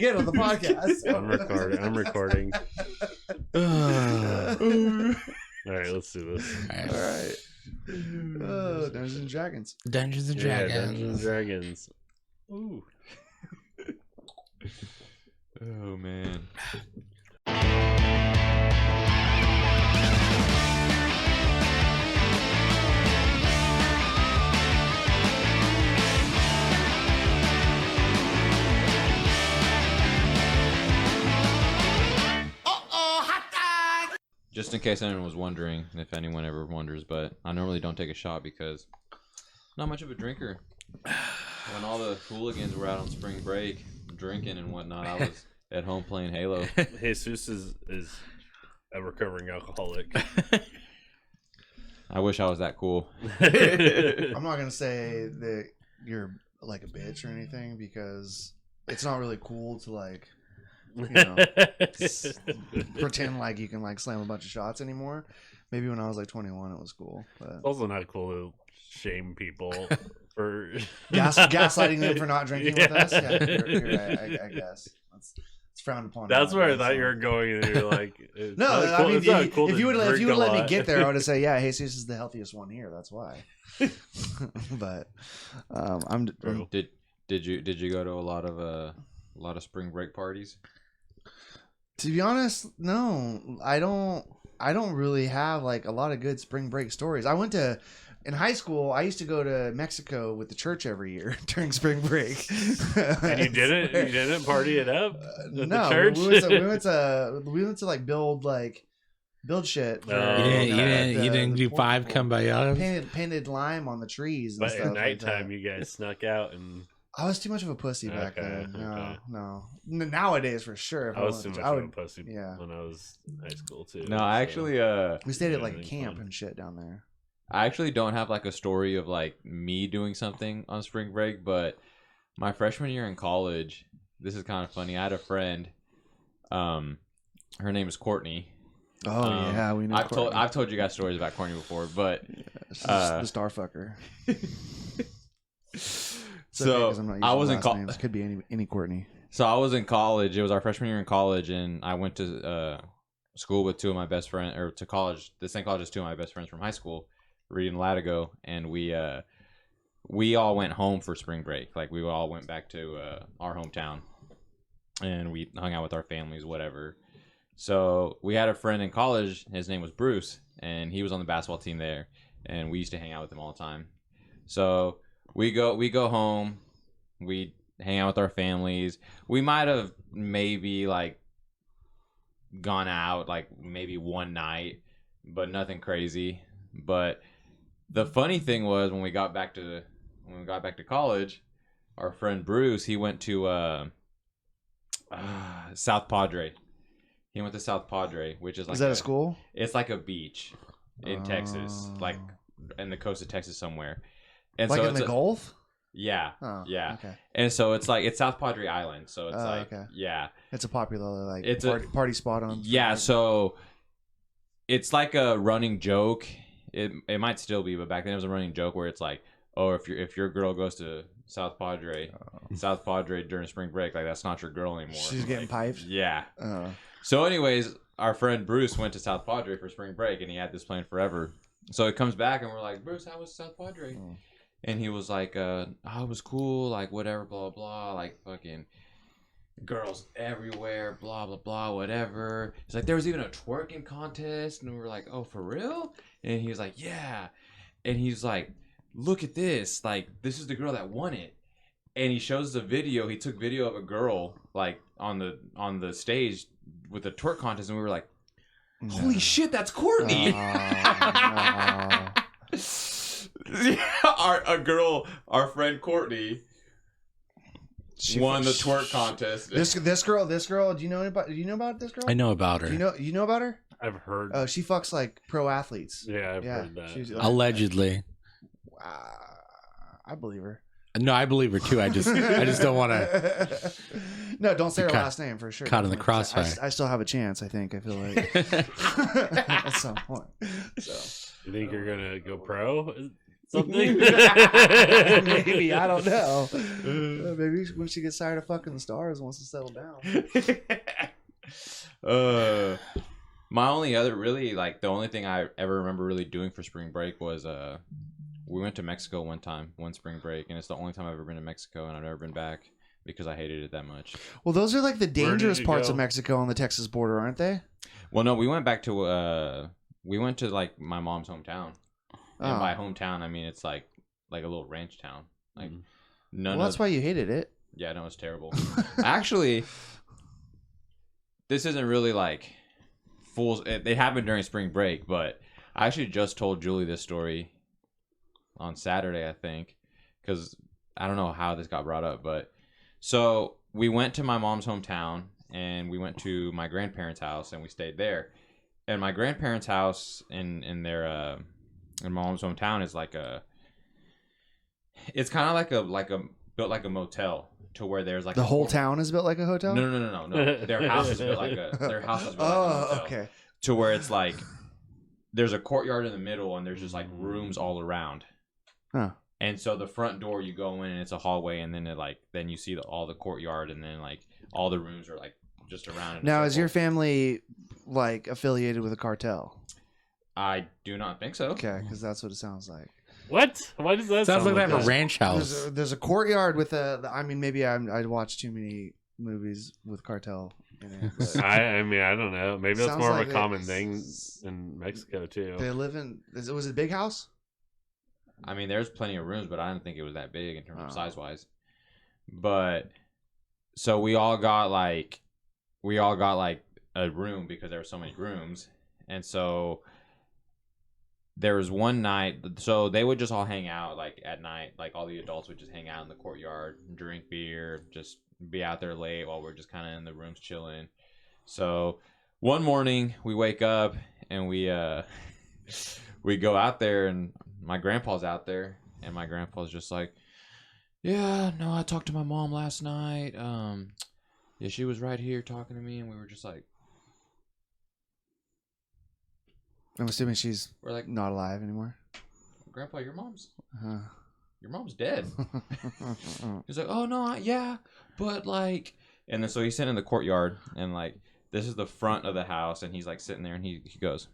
Get on the podcast. I'm recording. All right, let's do this. All right. Dungeons and Dragons. Dungeons and Dragons. Dungeons and Dragons. Ooh. Oh man. Just in case anyone was wondering, if anyone ever wonders, but I normally don't take a shot because I'm not much of a drinker. When all the hooligans were out on spring break drinking and whatnot, I was at home playing Halo. Jesus is a recovering alcoholic. I wish I was that cool. I'm not gonna say that you're like a bitch or anything because it's not really cool to like, you know, pretend like you can like slam a bunch of shots anymore. Maybe when I was like 21, it was cool. But It's also not cool to shame people for gaslighting them for not drinking with us. Yeah, you're right. I guess it's frowned upon. That's where I thought so. you were going, and you're like, No, cool. I mean, It's not cool if to you would let drink a me lot. get there, I would have said, yeah, Jesus is the healthiest one here. That's why. But Did you go to a lot of spring break parties? to be honest, no, I don't really have like a lot of good spring break stories. In high school, I used to go to Mexico with the church every year during spring break. And you didn't party it up at No, the church? we went to like build shit. For, Oh. You didn't do five Cumbayas? painted lime on the trees and But stuff. at nighttime, like you guys snuck out, and I was too much of a pussy back Okay, then. okay. No. Nowadays, for sure. If I was wanted too to, much I of a would. pussy yeah. when I was in high school too. No, I actually We stayed at Yeah, like a really camp fun. and shit down there. I actually don't have like a story of like me doing something on spring break, but my freshman year in college, this is kind of funny. I had a friend, her name is Courtney. Oh yeah, we know. I've told you guys stories about Courtney before, but the star fucker. so I was in college. Could be any Courtney. So I was in college. It was our freshman year in college, and I went to school with two of my best friends, or to college. The same college as two of my best friends from high school, Reed and Latigo, and we all went home for spring break. Like we all went back to our hometown, and we hung out with our families, whatever. So we had a friend in college. His name was Bruce, and he was on the basketball team there, and we used to hang out with him all the time. So we go home. We hang out with our families. We might have maybe like gone out like maybe one night, but nothing crazy. But the funny thing was when we got back to college, our friend Bruce, he went to South Padre. He went to South Padre, which is like Is that a school? It's like a beach in Texas, like in the coast of Texas somewhere. And Like so in the Gulf? Yeah, Oh, yeah. Okay. And so it's South Padre Island. So it's okay. yeah. It's a popular like It's party spot on. Yeah, so it's like a running joke. It might still be, but back then it was a running joke where it's like, oh, if your girl goes to South Padre during spring break, like that's not your girl anymore. She's getting piped. Yeah. Oh. So anyways, our friend Bruce went to South Padre for spring break, and he had this plan forever. So he comes back, and we're like, Bruce, how was South Padre? Oh. And he was like, oh, it was cool, like whatever, blah, blah, like fucking girls everywhere, blah, blah, blah, whatever. He's like, there was even a twerking contest, and we were like, oh, for real? And he was like, yeah. And he's like, look at this, like, this is the girl that won it. And he shows the video. He took video of a girl, like, on the stage with the twerk contest, and we were like, holy shit, that's Courtney. No. Our friend Courtney won the twerk contest. This girl. Do you know about this girl? I know about her. Do you know about her? I've heard. Oh, she fucks like pro athletes. Yeah, I've heard that. she's- Allegedly. I believe her. No, I believe her too. I just don't want to. No, don't say her Caught- last name for sure. caught in the crossfire. I still have a chance. I think. I feel like at some point. So You think you're gonna go pro? something. Maybe, I don't know. Maybe when she gets tired of fucking the stars, wants to settle down. My only other really like the only thing I ever remember really doing for spring break was we went to Mexico one spring break, and it's the only time I've ever been to Mexico, and I've never been back because I hated it that much. Well, those are like the dangerous you parts go? of Mexico on the Texas border, aren't they? Well, no, we went back to we went to like my mom's hometown, and by hometown I mean it's like a little ranch town. Like none. Well, that's why you hated it. Yeah, no, it's terrible. Actually, this isn't really like fools. It happened during spring break, but I actually just told Julie this story on Saturday, I think, because I don't know how this got brought up, but so we went to my mom's hometown and we went to my grandparents' house and we stayed there. And my grandparents' house in their in my mom's hometown is like it's kind of like a built like a motel to where there's like The whole town is built like a hotel. no. Their house is built like a motel. Okay. To where it's like there's a courtyard in the middle and there's just like rooms all around. Huh. And so the front door you go in and it's a hallway, and then then you see all the courtyard, and then like all the rooms are like just around it. Now, is your family like affiliated with a cartel? I do not think so. Okay, because that's what it sounds like. What? Why does that Sounds sound like they have that? a ranch house. There's a courtyard with I mean, maybe I watched too many movies with cartel in it. But I mean, I don't know. Maybe that's Sounds more like of a common thing in Mexico too. they live in. Was it a big house? I mean, there's plenty of rooms, but I didn't think it was that big in terms of Oh. size wise. But so we all got like a room because there were so many rooms, and so there was one night. So they would just all hang out like at night, like all the adults would just hang out in the courtyard, drink beer, just be out there late while we're just kind of in the rooms chilling. So one morning we wake up and we go out there, and my grandpa's out there, and my grandpa's just like, yeah, no, I talked to my mom last night. Yeah, she was right here talking to me, and we were just like, I'm assuming she's we're like, not alive anymore. Grandpa, your mom's Uh-huh. dead. He's like, oh no, yeah, but like, and then so he's sitting in the courtyard, and like this is the front of the house, and he's like sitting there, and he goes,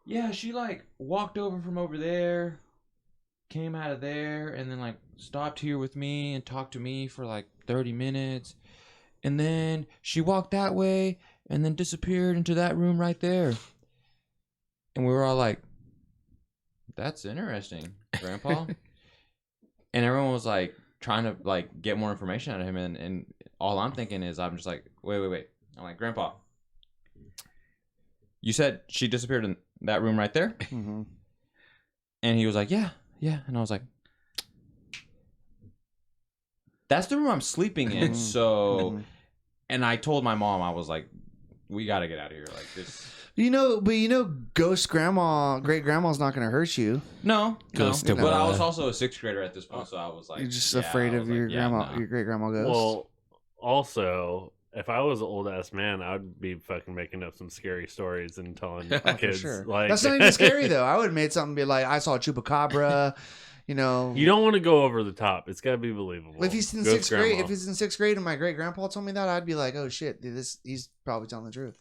yeah, she like walked over from over there, came out of there, and then like stopped here with me and talked to me for like 30 minutes, and then she walked that way and then disappeared into that room right there. And we were all like, that's interesting, Grandpa. And everyone was like trying to like get more information out of him, and all I'm thinking is I'm just like, wait. I'm like, Grandpa, you said she disappeared in that room right there? Mm-hmm. And he was like, yeah. And I was like, that's the room I'm sleeping in. So, and I told my mom, I was like, we got to get out of here. Like this. Ghost great grandma's not going to hurt you. No. Ghost But I was Stella. also a 6th grader at this point. So I was like, You're just yeah, afraid I of was your like, yeah, grandma, no. your great grandma ghost. Well, also, if I was an old ass man, I'd be fucking making up some scary stories and telling Oh, for kids. sure. Like, That's not even scary though. I would have made something be like, I saw a chupacabra. You know, You don't want to go over the top. It's got to be believable. if he's in Ghost 6th grade, grandma. if he's in 6th grade and my great grandpa told me that, I'd be like, oh shit, dude, he's probably telling the truth.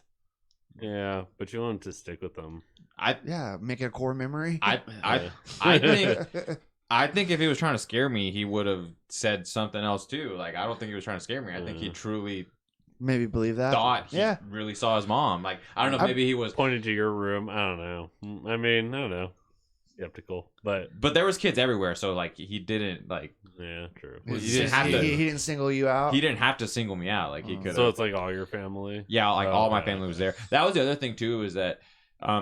Yeah, but you want to stick with them. Yeah, make it a core memory. I think if he was trying to scare me, he would have said something else too. Like, I don't think he was trying to scare me. I think he truly Maybe believe that. thought he really saw his mom. Like, I don't know, maybe he was. Pointed to your room. I don't know. I mean, I don't know. Skeptical, but There was kids everywhere, so like he didn't like yeah, true. Well, It's you didn't just- have to- he didn't single you out. he didn't have to single me out. Like he could. So it's like all your family. Yeah, like Oh, all my okay. family was there. That was the other thing too, is that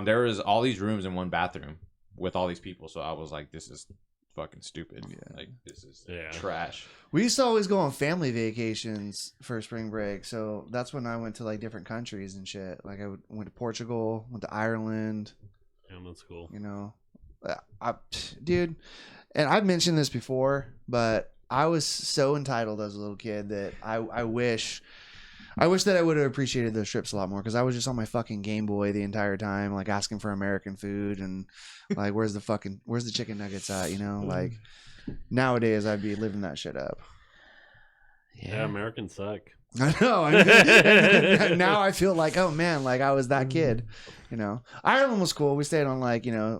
there was all these rooms in one bathroom with all these people. So I was like, this is fucking stupid. Yeah. Like this is Yeah. trash. We used to always go on family vacations for spring break, so that's when I went to like different countries and shit. Like went to Portugal, went to Ireland. Yeah, that's cool. You know, dude, and I've mentioned this before, but I was so entitled as a little kid that I wish I wish that I would have appreciated those trips a lot more because I was just on my fucking Game Boy the entire time, like asking for American food and like, where's the chicken nuggets at? You know, like nowadays I'd be living that shit up. Yeah, Americans suck. I know. I mean, now I feel like, oh man, like I was that kid. You know, Ireland was cool. We stayed on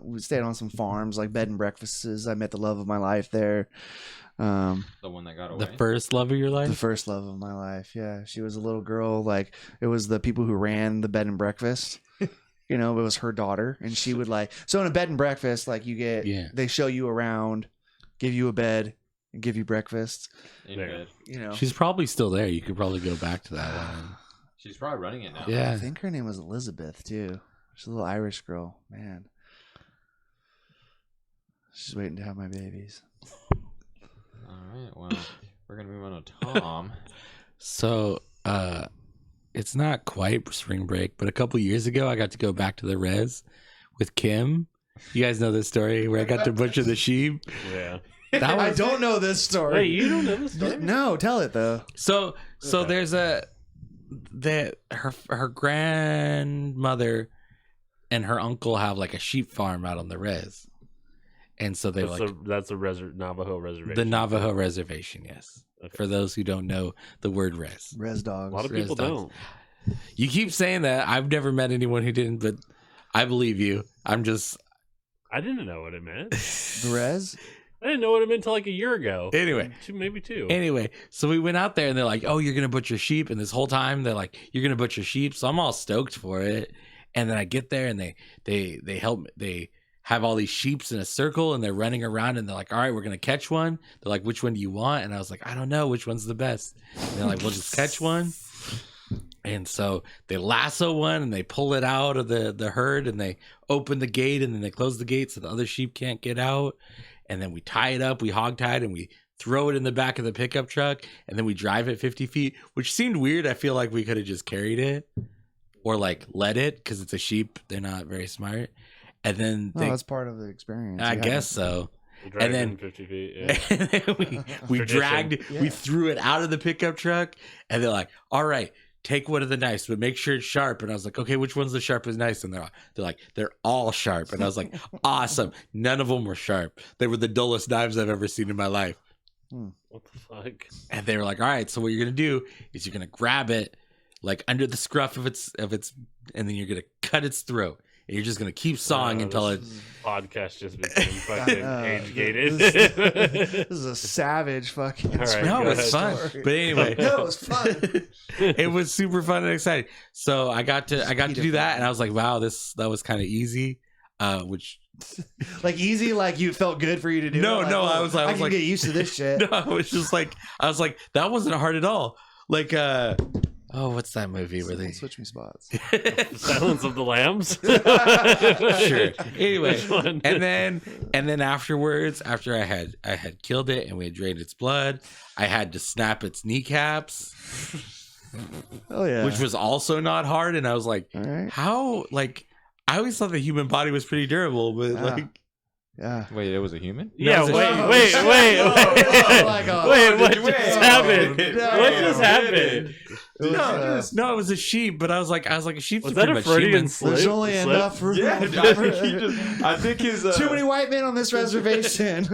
we stayed on some farms, like bed and breakfasts. I met the love of my life there. The one that got away. The first love of your life? The first love of my life. Yeah. She was a little girl. Like it was the people who ran the bed and breakfast. You know, it was her daughter. And she would so in a bed and breakfast, like they show you around, give you a bed and give you breakfast. In bed. You know, She's probably still there. You could probably go back to that one. She's probably running it now. Yeah. I think her name was Elizabeth too. She's a little Irish girl, man. She's waiting to have my babies. All right, well, we're gonna move on to Tom. So, it's not quite spring break, but a couple years ago, I got to go back to the res with Kim. You guys know this story where I got to butcher the sheep. Yeah. I don't know this story. Wait, you don't know this story? No, tell it though. So there's her grandmother and her uncle have like a sheep farm out on the res, and so they that's a Navajo reservation. The Navajo reservation, yes. Okay. For those who don't know the word res dogs. A lot of people don't. You keep saying that. I've never met anyone who didn't, but I believe you. I didn't know what it meant. The res. I didn't know what it meant until like a year ago. Anyway. Maybe two. Anyway, so we went out there and they're like, oh, you're going to butcher sheep. And this whole time they're like, you're going to butcher sheep. So I'm all stoked for it. And then I get there and they help. They have all these sheeps in a circle and they're running around and they're like, all right, we're going to catch one. They're like, which one do you want? And I was like, I don't know. Which one's the best? And they're like, we'll just catch one. And so they lasso one and they pull it out of the herd and they open the gate and then they close the gate so the other sheep can't get out. And then we tie it up, we hog tie it, and we throw it in the back of the pickup truck, and then we drive it 50 feet, which seemed weird. I feel like we could have just carried it or like let it because it's a sheep. They're not very smart. And then that's part of the experience. I guess so. And then 50 feet. Yeah. And then we dragged, we threw it out of the pickup truck, and they're like, all right, take one of the knives, but make sure it's sharp. And I was like, okay, which one's the sharpest knife? And they're like, they're all sharp. And I was like, awesome. None of them were sharp. They were the dullest knives I've ever seen in my life. What the fuck? And they were like, all right, so what you're going to do is you're going to grab it like under the scruff of its, and then you're going to cut its throat. And you're just going to keep sawing until it... Podcast just became fucking age-gated. This is a savage fucking... Right, no, it's fun. But anyway... No, it was fun. It was super fun and exciting. So I got to do that, and I was like, wow, that was kind of easy. Which... Like easy, like you felt good for you to do. No, it? I was like, get used to this shit. No, I was like, that wasn't hard at all. Like, what's that movie where they switch me spots? Silence of the Lambs. Sure. Anyway, and then afterwards, after I had killed it and we had drained its blood, I had to snap its kneecaps. Oh yeah, which was also not hard. And I was like, how? Like, I always thought the human body was pretty durable, but yeah. Wait, it was a human? Yeah, wait. What just happened? What just happened? No, it was a sheep, but I was like a sheep's was that a Freudian slip? There's only enough room. Yeah, I think his too many white men on this reservation.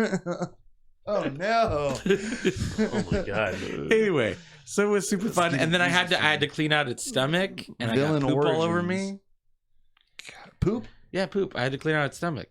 Oh no! Oh my god! Anyway, so it was super fun, and then I had to clean out its stomach, and I got poop all over me. Poop? Yeah, poop. I had to clean out its stomach.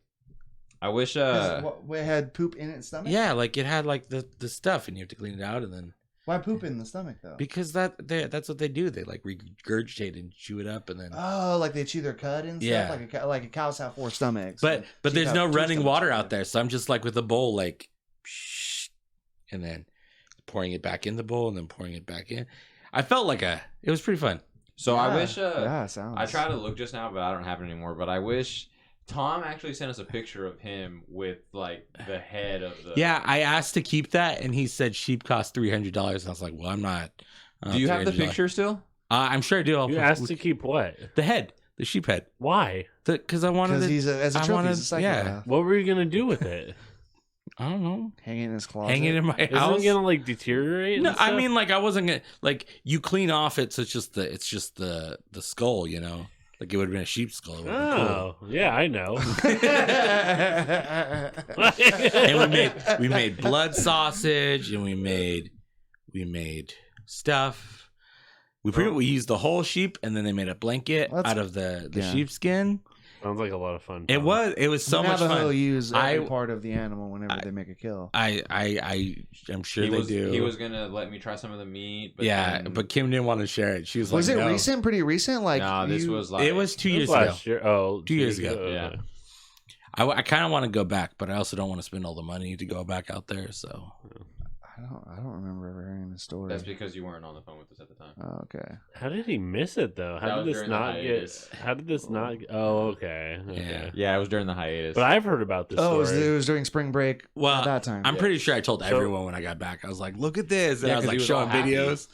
I wish it had poop in its stomach? Yeah, like it had like the stuff, and you have to clean it out, and then why poop in the stomach though? Because that's what they do. They like regurgitate and chew it up, and then like they chew their cud and stuff. Yeah, like a cow's have 4 stomachs. But there's no running water out there, so I'm just like with a bowl, like, and then pouring it back in the bowl, and then pouring it back in. I felt like it was pretty fun. So I wish sounds. I tried to look just now, but I don't have it anymore. But I wish Tom actually sent us a picture of him with like the head of the. Yeah, I asked to keep that, and he said sheep cost $300. I was like, well, I'm not. Do you have the picture still? I'm sure I do. You asked to keep what? The head, the sheep head. Why? Because I wanted. Because he's a trophy. He's a psychopath. Yeah. What were you gonna do with it? I don't know. Hanging in his closet. Hanging in my Isn't house. it gonna like deteriorate? No, and I stuff? mean, like I wasn't gonna like you clean off it, so it's just the skull, you know. Like it would have been a sheep skull. It would've been cool. Oh, yeah, I know. And we made blood sausage, and we made stuff. We used the whole sheep, and then they made a blanket That's- out of the yeah. sheepskin. Sounds like a lot of fun. It was so much Navajo fun. use every I- part of the animal whenever they make a kill. I'm sure He they was, do. he was gonna let me try some of the meat, but yeah, then- but Kim didn't want to share it. She was, Was like, it no. recent? Pretty recent? Like nah, this you- was like It was 2 It years was ago. last year. Oh, 2 years ago. Yeah. I kind of want to go back, but I also don't want to spend all the money to go back out there. So I don't remember ever hearing the story. That's because you weren't on the phone with us at the time. Oh, okay. How did he miss it though? That How was did this during the not get? hiatus. How did this not? Oh, okay. Yeah. Yeah, it was during the hiatus. But I've heard about this Oh, story. it was during spring break. Well, at that time. I'm pretty sure I told So- everyone when I got back. I was like, "Look at this," and Yeah, I was 'cause like he was all showing happy. videos.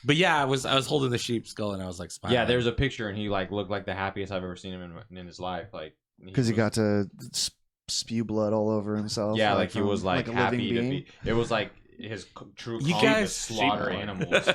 But yeah, I was holding the sheep skull and I was like smiling. yeah, there's a picture, and he like looked like the happiest I've ever seen him in his life. Like because he was- got to spew blood all over himself. yeah, like he from, was like a happy living to being. be. It was like his true You calling to guys- slaughter sheep. animals.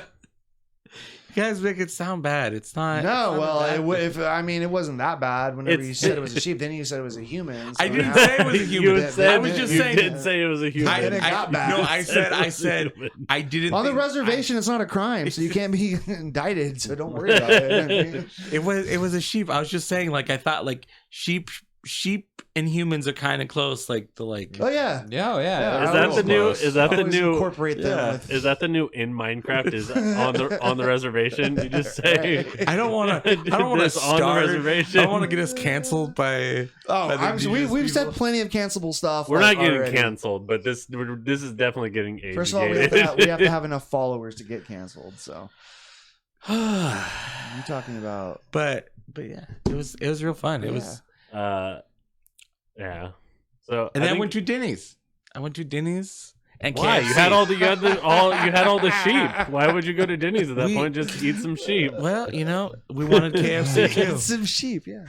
You guys make it sound bad. It's not. No, well, that it wasn't that bad. Whenever It's- you said it was a sheep, then you said it was a human. So I didn't now- say it was a human. You had said, I was just you saying- did say it was a human. Then it got bad. No, I said Human. I didn't. on the think- reservation, it's not a crime, so you can't be indicted. So don't worry about it. It was a sheep. I was just saying, like I thought, like sheep and humans are kind of close. Like the like. Oh yeah. Yeah, Yeah, Is I that was the new? close. Is that the Always new? incorporate them with- Is that the new in Minecraft? Is on the reservation? You just say. I don't want to. I don't want to This on the start. reservation. I don't want to get us canceled by. Oh, by the we've indigenous said people. plenty of cancelable stuff. We're like, not getting already. canceled, but this is definitely getting age First of all, we have to have enough followers to get canceled. So you talking about? but yeah, it was real fun. It was. Yeah. So And I then I think- went to Denny's. And Why? KFC. You had all the sheep. Why would you go to Denny's at that point? Just eat some sheep. Well, we wanted KFC too. Some sheep, yeah.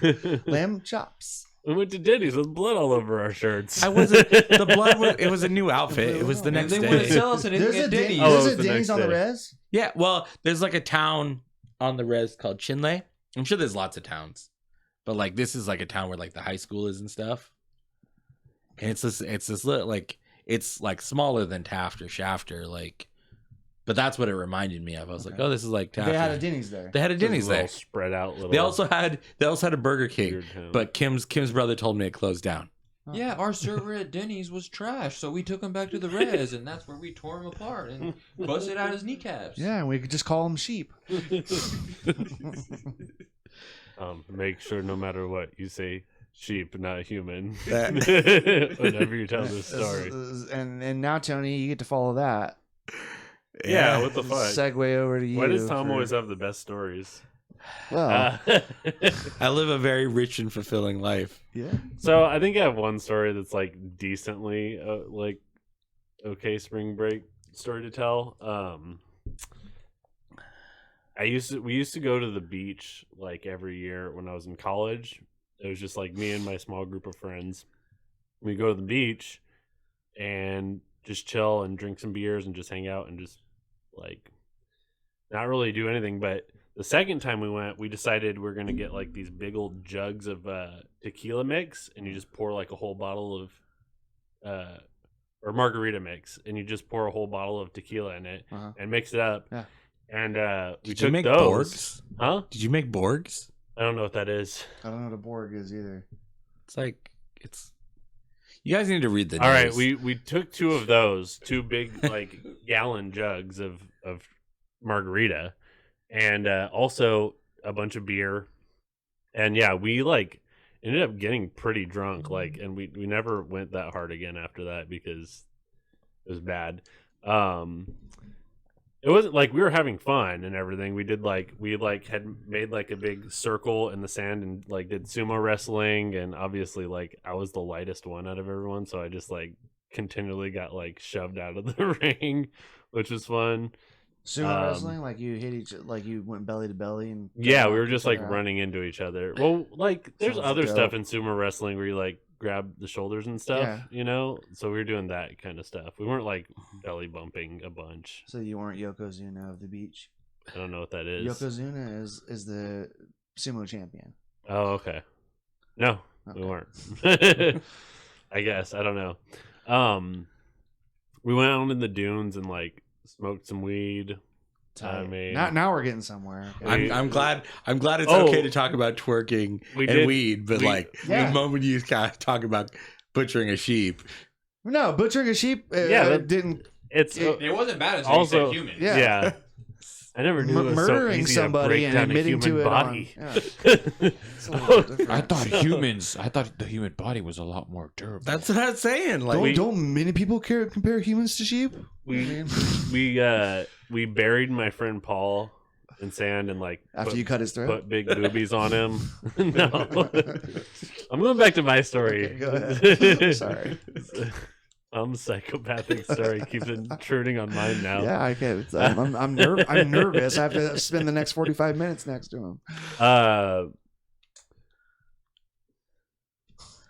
Lamb chops. We went to Denny's with blood all over our shirts. I wasn't. The blood was. It was a new outfit. It was the next they wouldn't day. sell us anything There's a at Denny's. Denny's. Oh, it There's was a the Denny's next on the day. res. Yeah. Well, there's like a town on the res called Chinle. I'm sure there's lots of towns, but like this is like a town where like the high school is and stuff. And it's this little like it's like smaller than Taft or Shafter, like. But that's what it reminded me of. I was like, oh, this is like Taft. They had a Denny's there. They had a Just Denny's a little there. spread out little. They also had a Burger King, weird town. but Kim's brother told me it closed down. Yeah, our server at Denny's was trash, so we took him back to the res, and that's where we tore him apart and busted out his kneecaps. Yeah, and we could just call them sheep. Make sure no matter what you say sheep, not human. That- Whenever you tell this story. And now, Tony, you get to follow that. Yeah, what the fuck? Segue over to you. Why does Tom for- always have the best stories? Well, I live a very rich and fulfilling life. yeah. So I think I have one story that's like decently like okay spring break story to tell. We used to go to the beach like every year when I was in college. It was just like me and my small group of friends. We go to the beach and just chill and drink some beers and just hang out and just like not really do anything. But the second time we went, we decided we're gonna get like these big old jugs of tequila mix, and you just pour like a whole bottle of or margarita mix, and you just pour a whole bottle of tequila in it and mix it up. Yeah. And we Did took you make those. Borgs? Huh? Did you make Borgs? I don't know what that is. I don't know what a Borg is either. It's like it's. You guys need to read the. All right, news. we took two of those, two big like gallon jugs of margarita, and also a bunch of beer, and yeah, we like ended up getting pretty drunk, like, and we never went that hard again after that because it was bad. It wasn't like we were having fun and everything. We had made like a big circle in the sand and like did sumo wrestling, and obviously like I was the lightest one out of everyone, so I just like continually got like shoved out of the ring, which was fun. Sumo wrestling, like you hit like you went belly to belly, and Yeah, we were just like running into each other. Well, like there's Sounds other dope. stuff in sumo wrestling where you like grab the shoulders and stuff, Yeah. you know? So we were doing that kind of stuff. We weren't like belly bumping a bunch. So you weren't Yokozuna of the beach. I don't know what that is. Yokozuna is the sumo champion. Oh, okay. No, Okay. we weren't. I guess. I don't know. We went out in the dunes and like smoked some weed. I mean, now we're getting somewhere. Okay. I'm glad it's Oh. okay to talk about twerking We and did- weed, but we- like Yeah. the moment you kind of talk about butchering a sheep, No, butchering a sheep that- didn't. it's It wasn't bad until Also- you said human. Yeah. yeah. I never knew it was so Murdering easy to somebody break and down a admitting to human it body. on. Yeah. It's a little different. I thought the human body was a lot more durable. that's what I'm saying. Like, Don't many people compare humans to sheep? we buried my friend Paul in sand and like After you cut his throat. put big boobies on him. No, I'm going back to my story. Okay, go ahead. Sorry. I'm psychopathic story keeps intruding on mine now. Yeah, I get it. I'm nervous. I have to spend the next 45 minutes next to him.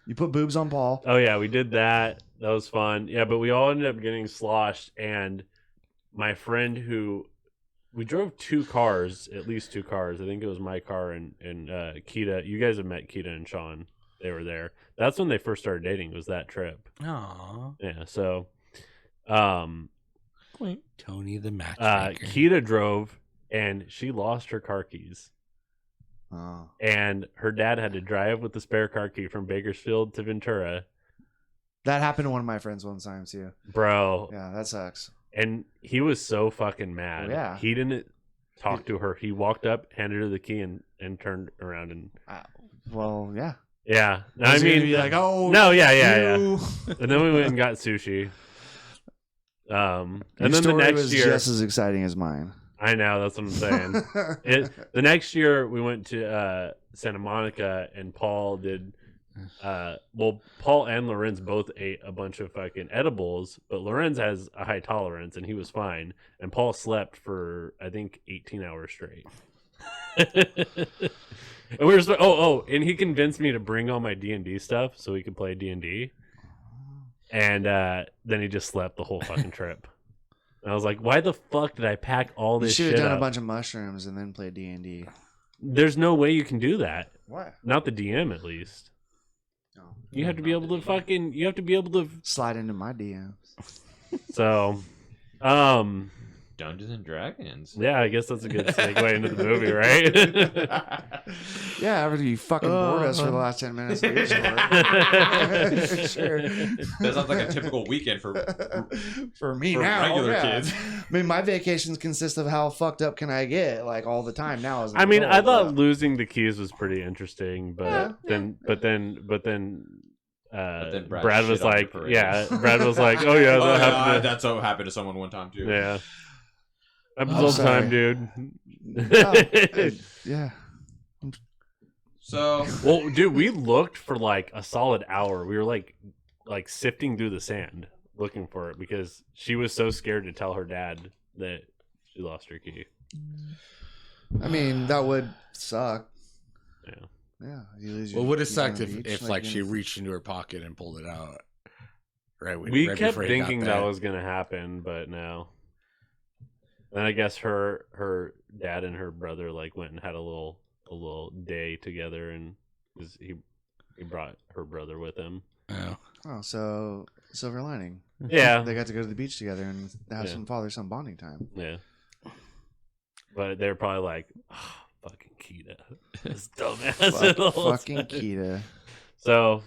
You put boobs on Paul. Oh yeah, we did that. That was fun. Yeah, but we all ended up getting sloshed. And my friend who we drove two cars, at least two cars. I think it was my car and Kita. You guys have met Kita and Sean. They were there. That's when they first started dating. Was that trip? Aww. Yeah. So, Tony the matchmaker. Kita drove and she lost her car keys. Oh. And her dad had to drive with the spare car key from Bakersfield to Ventura. That happened to one of my friends one time too. Bro. Yeah, that sucks. And he was so fucking mad. Oh, yeah. He didn't talk to her. He walked up, handed her the key, and turned around and Well, yeah. yeah. No, Was I he gonna mean, be like, oh, no, yeah. you- And then we went and got sushi. And Your then the story next was year, just as exciting as mine. I know that's what I'm saying. The next year we went to Santa Monica, and Paul did. Paul and Lorenz both ate a bunch of fucking edibles, but Lorenz has a high tolerance, and he was fine. And Paul slept for I think 18 hours straight. And we were and he convinced me to bring all my D&D stuff so we could play D&D. And then he just slept the whole fucking trip. And I was like, why the fuck did I pack all You this should shit have done up? a bunch of mushrooms and then play D&D. There's no way you can do that. What? Not the DM, at least. No. You have to be able to fucking. You have to be able to. Slide into my DMs. So, Dungeons and Dragons. yeah, I guess that's a good segue into the movie, right? Yeah, after you fucking bored us for the last 10 minutes. of your story. Sure. That sounds like a typical weekend for For me For now, regular yeah. kids. I mean, my vacations consist of how fucked up can I get, like all the time now. As an I mean, I adult, thought but- losing the keys was pretty interesting, but Yeah, then then Brad Brad was shit on your like, parade. yeah, Brad was like, oh yeah, that happened. That's so happened to someone one time too. Yeah, happens I'm all the time, sorry. dude. No, yeah. So Well, dude, we looked for like a solid hour. We were like sifting through the sand looking for it because she was so scared to tell her dad that she lost her key. I mean, that would suck. Yeah. Yeah. You lose Well, your would have keys on sucked the if, beach, like you she know. reached into her pocket and pulled it out. Right. We right kept before he got thinking there. that was gonna happen, but no. Then I guess her dad and her brother like went and had a little day together, and 'cause he brought her brother with him. Oh. Oh, so silver lining. Yeah, They got to go to the beach together and have Yeah. some father-son bonding time. yeah. But they're probably like, oh, fucking Kita, this dumbass. Fucking Kita. So,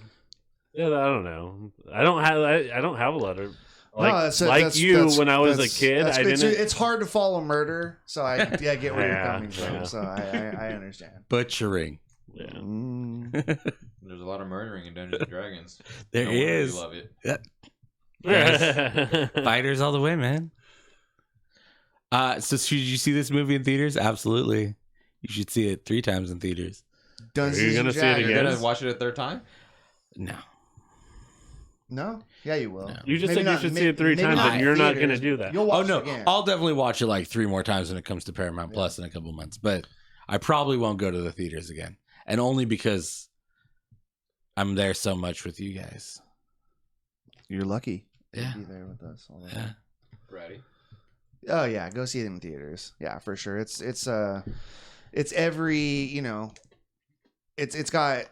yeah, I don't know. I don't have a lot of like when I was a kid. I didn't. It's hard to follow murder, so I get where Yeah, you're coming from. yeah. So I understand. Butchering. Yeah. Mm. there's a lot of murdering in Dungeons and Dragons. There No wonder you is. love it. Fighters all the way, man. So should you see this movie in theaters? Absolutely. You should see it 3 times in theaters. Dungeons Are you gonna and see it Dragons. You're again? gonna watch it a third time? No. No? Yeah, you will. No. You just Maybe said you not- should may- see it 3 maybe times, not and in you're not going to theaters. do that. You'll Oh watch no, it again. I'll definitely watch it like 3 more times when it comes to Paramount Plus in a couple months. But I probably won't go to the theaters again, and only because I'm there so much with you guys. You're lucky. Yeah. To be there with us all the Yeah. time. Ready? Oh yeah, go see it in theaters. Yeah, for sure. It's every, you know, it's got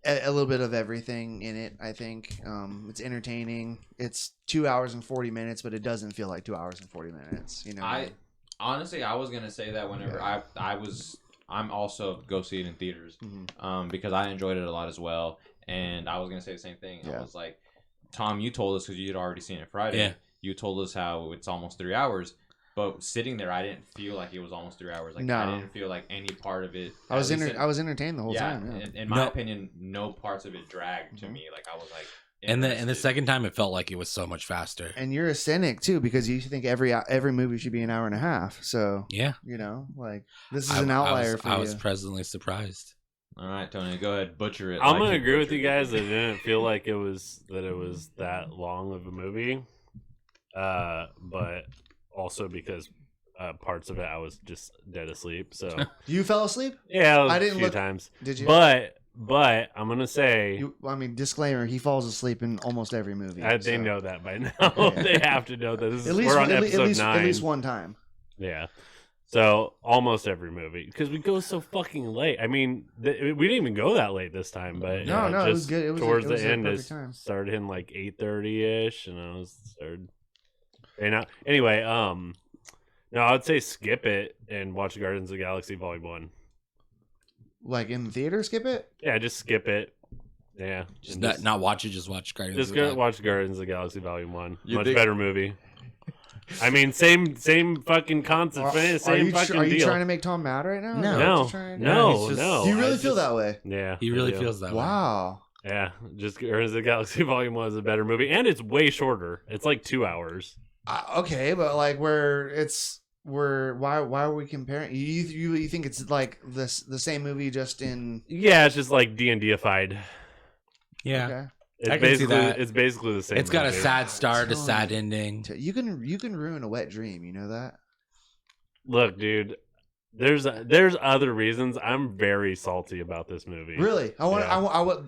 a little bit of everything in it. I think it's entertaining. It's 2 hours and 40 minutes, but it doesn't feel like 2 hours and 40 minutes. You know, Honestly, I was gonna say that whenever I'm also go see it in theaters, because I enjoyed it a lot as well, and I was gonna say the same thing. Yeah. I was like, Tom, you told us because you'd already seen it Friday. Yeah. You told us how it's almost 3 hours, but sitting there, I didn't feel like it was almost 3 hours. Like No. I didn't feel like any part of it. I was entertained the whole time. Yeah. In my opinion, no parts of it dragged to me. Like I was like. And the invested. second time, it felt like it was so much faster. And you're a cynic too, because you think every movie should be an hour and a half. So Yeah. you know, like this is an outlier for you. I was pleasantly surprised. All right, Tony, go ahead, butcher it. I'm like gonna you agree with butchered you it. guys. That it didn't feel like it was that long of a movie, but also because parts of it I was just dead asleep. So You fell asleep? yeah, I a didn't few look- times. Did you? But I'm gonna say I mean, disclaimer: he falls asleep in almost every movie. they so. know that by now. Yeah. They have to know that. This is, At least we're on at episode least, 9. at least one time. Yeah. So almost every movie because we go so fucking late. I mean, we didn't even go that late this time, but No, yeah, it was just good. It was towards it was the a end. It perfect time. started in like 8:30 ish, and I was started. And anyway, no, I would say skip it and watch Guardians of the Galaxy Volume 1. Like in the theater, skip it. Yeah, just skip it. Yeah, Just and not watch it. Just watch Guardians. just of the go Galaxy. watch Guardians of the Galaxy Volume 1. You Much think- better movie. I mean, same fucking concept, same fucking are you deal. trying to make Tom mad right now? No. Is that what No, you're trying to- no, he's just- no. Do you really I feel just- that way? Yeah, He I really do. feels that way. Wow. Yeah, just Guardians of the Galaxy Volume 1 is a better movie, and it's way shorter. It's like 2 hours. Okay, but like why are we comparing? You think it's like the same movie just in? Yeah, it's just like D&D-ified. Yeah. Okay. It's I can see basically that. It's basically the same. It's got a movie. sad start, a Tony. sad ending. You can ruin a wet dream. You know that? Look, dude. There's other reasons. I'm very salty about this movie. Really? I want Yeah.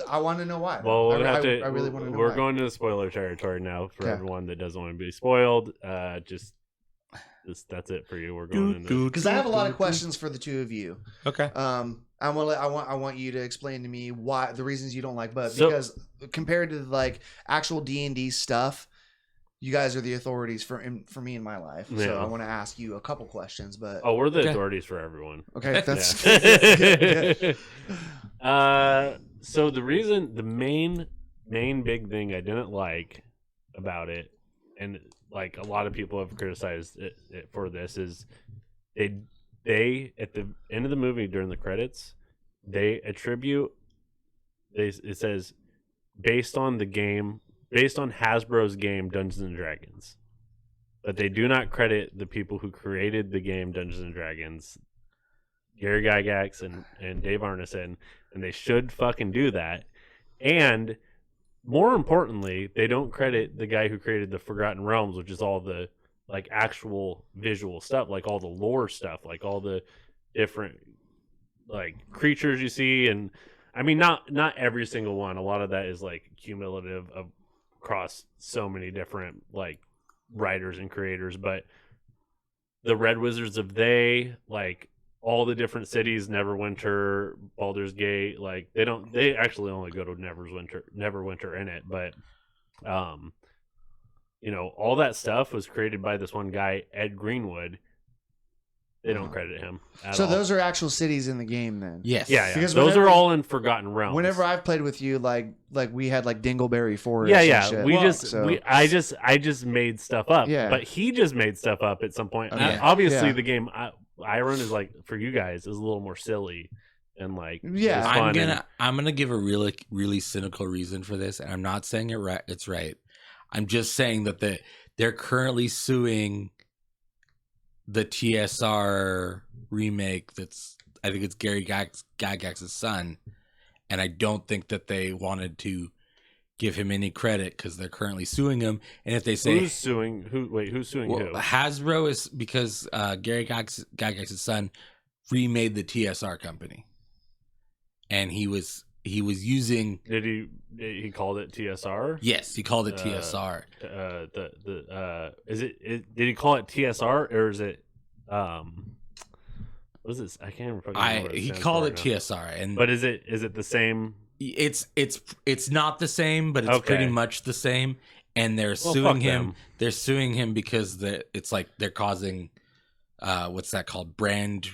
I want to know why. Well, we'll have to. I really want to know. We're why. going to the spoiler territory now for Okay. everyone that doesn't want to be spoiled. That's it for you. We're going into. Because I have a lot of questions for the two of you. Okay. I want you to explain to me why the reasons you don't like Bud, So- because compared to like actual D&D stuff, you guys are the authorities for me in my life. So Yeah. I want to ask you a couple questions, but Oh, we're the Okay. authorities for everyone. okay, that's Yeah. good. So the main big thing I didn't like about it, and like a lot of people have criticized it for this, is they at the end of the movie during the credits it says based on Hasbro's game Dungeons and Dragons, but they do not credit the people who created the game Dungeons and Dragons, Gary Gygax and Dave Arneson, and they should fucking do that. And more importantly, they don't credit the guy who created the Forgotten Realms, which is all the like actual visual stuff, like all the lore stuff, like all the different like creatures you see. And I mean, not every single one. A lot of that is like cumulative across so many different like writers and creators, but the Red Wizards of like all the different cities, Neverwinter, Baldur's Gate, like they actually only go to Neverwinter in it, but all that stuff was created by this one guy, Ed Greenwood. They don't credit him at So all. those are actual cities in the game then. Yes. yeah. Because Those whenever- are all in Forgotten Realms. Whenever I've played with you, like we had like Dingleberry Forest. yeah, and yeah. shit. I just made stuff up. Yeah. But he just made stuff up at some point. Okay. Obviously, Yeah. the game I run is like for you guys is a little more silly and like Yeah. it's fun I'm gonna give a really cynical reason for this, and I'm not saying it's right. I'm just saying that they're currently suing the TSR remake. I think it's Gary Gygax's son, and I don't think that they wanted to give him any credit because they're currently suing him. And if they say who's suing who? Wait, who's suing well, who? Hasbro is because Gary Gygax's son remade the TSR company, and he was he was using. Did he called it TSR? Yes, he called it TSR. Did he call it TSR or is it what is this? I can't even fucking remember what it He stands called for it right now. TSR, and But is it the same? It's not the same, but it's pretty much the same. And they're suing him. Them. They're suing him because it's like they're causing what's that called? Brand.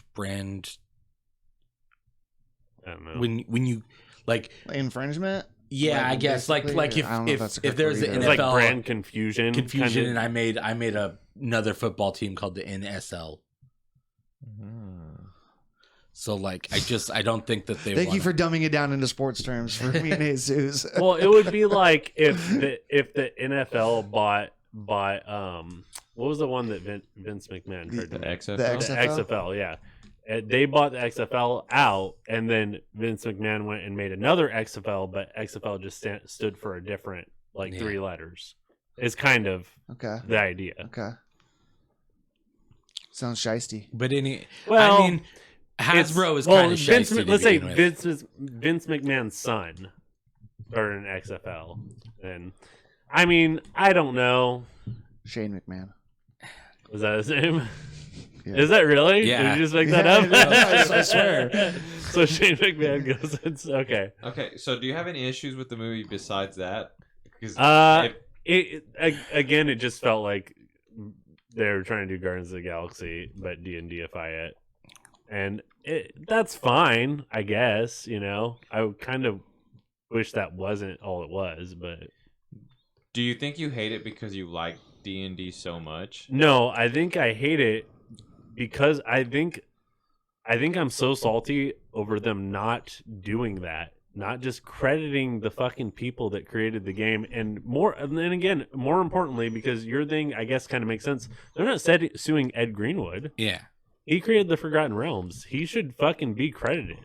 I don't know. When you like infringement. yeah, Like, I guess like basically, I don't know if that's the if correct there's word an either. It's NFL like brand confusion. confusion, kinda. and I made another football team called the NSL. So like I don't think that they. Thank you for dumbing it down into sports terms for me and Jesus. Well, it would be like if the NFL bought what was the one that Vince McMahon tried to The make? XFL. The The XFL, yeah. They bought the XFL out, and then Vince McMahon went and made another XFL, but XFL just stood for a different, like 3 letters. It's kind of Okay. the idea. Okay. Sounds shisty. But Well, I mean, Hasbro is kind of Vince. shysty to Let's say begin with. Vince McMahon's son started an XFL, and I mean, I don't know. Shane McMahon. Was that his name? Yeah. Is that really? Yeah. Did you just make that Yeah, up? I swear. So Shane McMahon goes, it's okay. Okay, so do you have any issues with the movie besides that? Because Again, it just felt like they were trying to do Guardians of the Galaxy, but D&Dify it. And that's fine, I guess, you know. I would kind of wish that wasn't all it was, but... do you think you hate it because you like D&D so much? No, I think I hate it because I think I'm so salty over them not doing that. Not just crediting the fucking people that created the game, and then again, more importantly, because your thing, I guess, kind of makes sense. They're not suing Ed Greenwood. Yeah. He created the Forgotten Realms. He should fucking be credited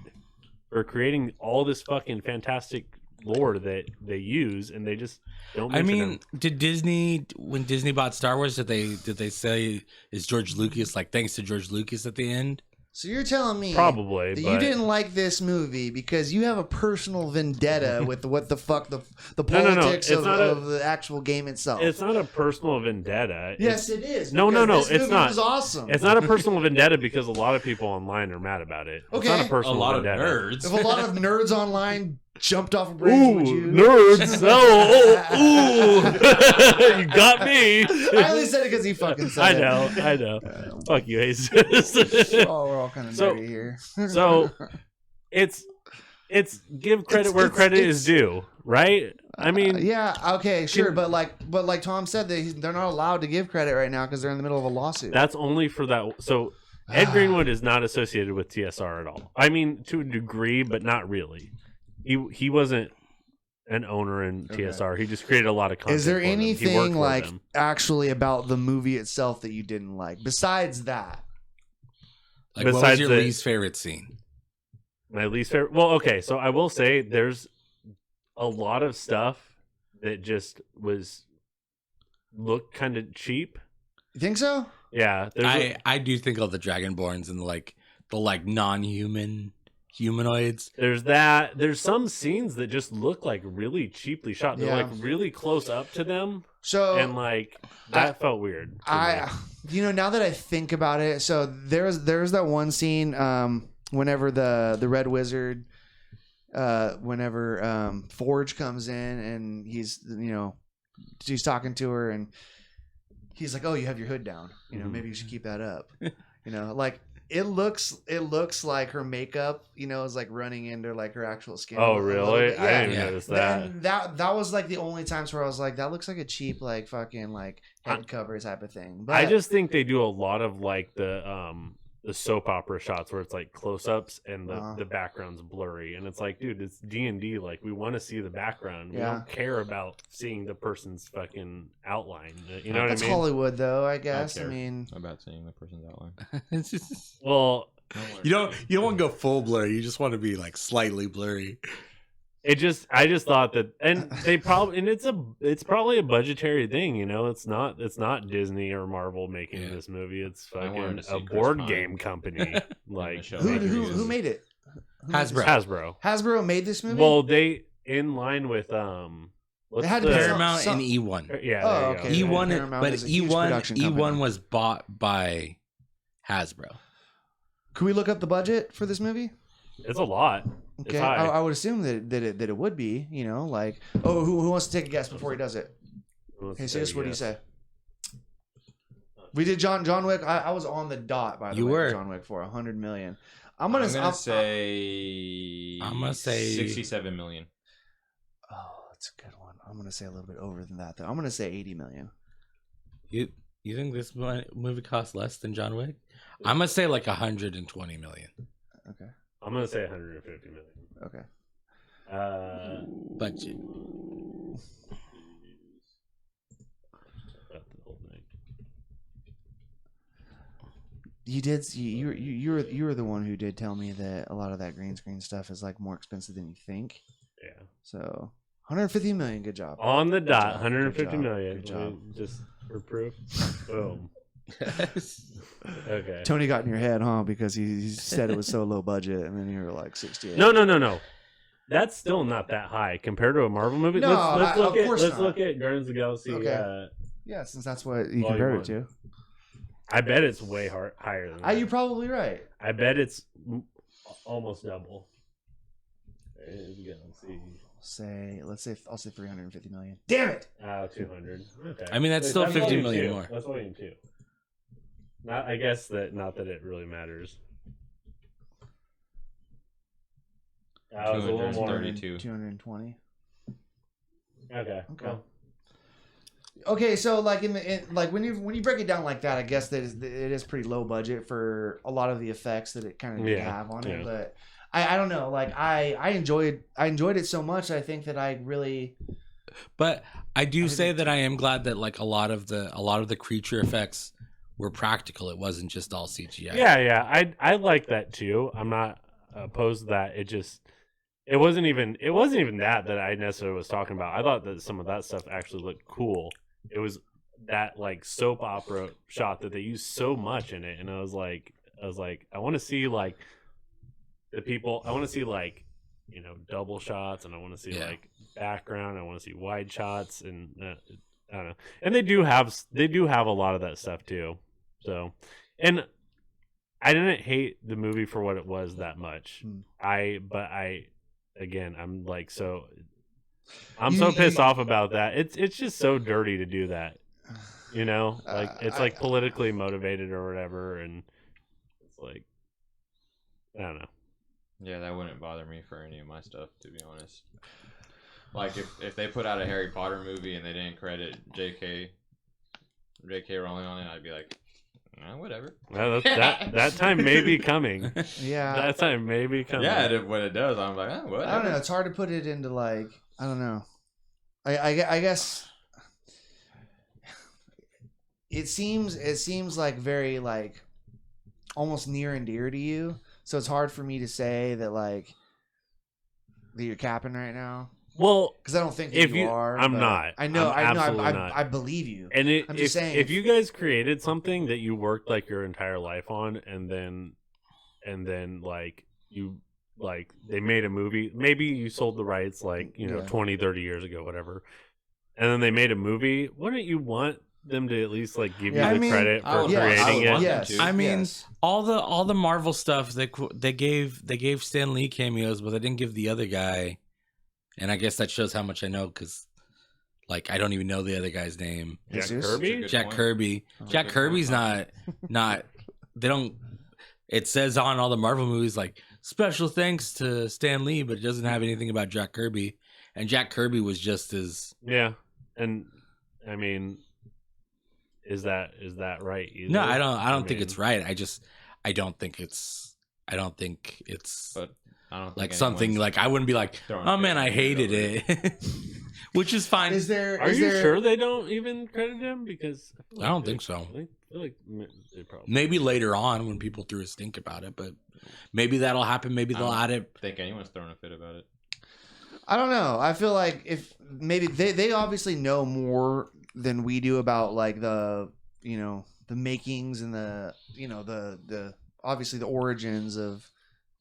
for creating all this fucking fantastic lore that they use, and they just don't. I mention mean, him. did Disney, when Disney bought Star Wars, did they say is George Lucas, like, thanks to George Lucas at the end? So you're telling me Probably, that but you didn't like this movie because you have a personal vendetta with what the fuck the politics it's not of the actual game itself. it's not a personal vendetta. Yes, it is. No, because no, this it's movie not. was awesome. It's not a personal vendetta because a lot of people online are mad about it. It's not Okay. a personal A lot vendetta. of nerds. If a lot of nerds online jumped off a bridge, would Ooh, you? nerds! Ooh, you got me. I only said it because he fucking said I know. Fuck you, Ace. Oh, we're all kind of So- nerdy here. So it's give credit where credit is due, right? I mean, yeah, okay, sure, but like Tom said, they're not allowed to give credit right now because they're in the middle of a lawsuit. that's only for that. So Ed Greenwood is not associated with TSR at all. I mean, to a degree, but not really. He wasn't an owner in TSR. He just created a lot of content. Is there for them. He worked anything for like them. actually about the movie itself that you didn't like besides that? Like, what was Besides your the- least favorite scene? My least favorite? Well, okay, so I will say there's a lot of stuff that just looked kind of cheap. You think so? Yeah, I do think of the Dragonborns and the non-human humanoids. there's that. There's some scenes that just look like really cheaply shot. They're Yeah. like really close up to them, So and like that felt weird. to me. now that I think about it, so there's that one scene whenever the Red Wizard whenever Forge comes in and he's talking to her and he's like, "Oh, you have your hood down. Maybe you should keep that up." Like it looks like her makeup, is like running into like her actual skin. Oh, a little really? bit. I didn't even Yeah. notice that. And that was like the only times where I was like, that looks like a cheap like fucking like head cover type of thing. But I just think they do a lot of like the soap opera shots where it's like close-ups and the background's blurry, and it's like, dude, it's D&D. Like, we want to see the background. We Yeah. don't care about seeing the person's fucking outline. You know that's what I mean? Hollywood, though. I guess. I care. mean, About seeing the person's outline. Well, You don't want to go full blurry. You just want to be like slightly blurry. I just thought that, and they probably, and it's probably a budgetary thing, It's not Disney or Marvel making this movie. It's I wanted fucking to see a Chris board Pine. game company. Like, show. who Rodriguez. made it? Hasbro made this movie. Well, they in line with They had to be Paramount some- and E1. Yeah. Oh, there you okay. go. E1, Paramount but is a huge production E1 company. was bought by Hasbro. Could we look up the budget for this movie? It's a lot. Okay, It's high. I would assume that it would be. You know, like who wants to take a guess before he does it? Hey, sis, what do you say? We did John Wick. I was on the dot by the You way. were. with John Wick for 100 million. I'm gonna say 67 million. Oh, that's a good one. I'm gonna say a little bit over than that though. I'm gonna say 80 million. You think this movie costs less than John Wick? I'm gonna say like 120 million. Okay. I'm gonna say 150 million. Okay. Budget. About the whole thing. You did. You were the one who did tell me that a lot of that green screen stuff is like more expensive than you think. Yeah. So 150 million. Good job. On the dot, job. 150 Good million. Good job. Just for proof. Boom. Okay. Tony got in your head, huh? Because he said it was so low budget, and then you were like 68. No. That's still not that high compared to a Marvel movie. No, let's of course not. look at Guardians of the Galaxy. Okay. Yeah, since that's what you Volume compared one. it to. I bet it's way higher than that. You're probably right. I bet it's almost double. Let's say I'll say 350 million. Damn it! 200. Okay. I mean, that's still 50 volume million two. more. That's volume 2. I guess not that it really matters. That was a little more. 232. 220. Okay. Okay. Well, Okay, so like like when you break it down like that, I guess that it is pretty low budget for a lot of the effects that it kind of did have on it. Yeah. But I don't know. Like I enjoyed it so much. I think that I really. But I do say that I am glad that like a lot of the creature effects were practical. It wasn't just all CGI. yeah. I like that too. I'm not opposed to that. It wasn't even that I necessarily was talking about. I thought that some of that stuff actually looked cool. It was that like soap opera shot that they used so much in it, and I was like, I want to see like the people. I want to see like double shots, and I want to see like background. I want to see wide shots, and I don't know. And they do have a lot of that stuff too. So, and I didn't hate the movie for what it was that much. Again, I'm like I'm so pissed off about that. It's just so dirty to do that. Like it's like politically motivated or whatever, and it's like I don't know. Yeah, that wouldn't bother me for any of my stuff, to be honest. Like if they put out a Harry Potter movie and they didn't credit J.K. Rowling on it, I'd be like, whatever. Well, that time may be coming. Yeah. That time may be coming. Yeah, when it does, I'm like, whatever. I don't know. It's hard to put it into like I don't know. I guess it seems like very like almost near and dear to you. So it's hard for me to say that like that you're capping right now. Well, because I don't think that if you are. I'm but not. I know. I'm I absolutely not. I believe you. And I'm just saying, if you guys created something that you worked like your entire life on, and then like you like they made a movie, maybe you sold the rights like 20, 30 years ago, whatever, and then they made a movie, wouldn't you want them to at least like give you the credit for creating it? Yes. I mean, all the Marvel stuff they gave Stan Lee cameos, but they didn't give the other guy. And I guess that shows how much I know, because like I don't even know the other guy's name. Jack Kirby. Jack Kirby. Jack Kirby's not. They don't. It says on all the Marvel movies like special thanks to Stan Lee, but it doesn't have anything about Jack Kirby. And Jack Kirby was just as And I mean, is that right? Either? No, I don't think it's right. I don't think it's. But I don't think like something like I wouldn't be like, oh man, I hated it, which is fine. Are you sure they don't even credit him? Because I don't think so. I feel like they probably maybe later on when people threw a stink about it, but maybe that'll happen. Maybe they'll add it. I think anyone's throwing a fit about it. I don't know. I feel like if maybe they obviously know more than we do about like the the makings and the the obviously the origins of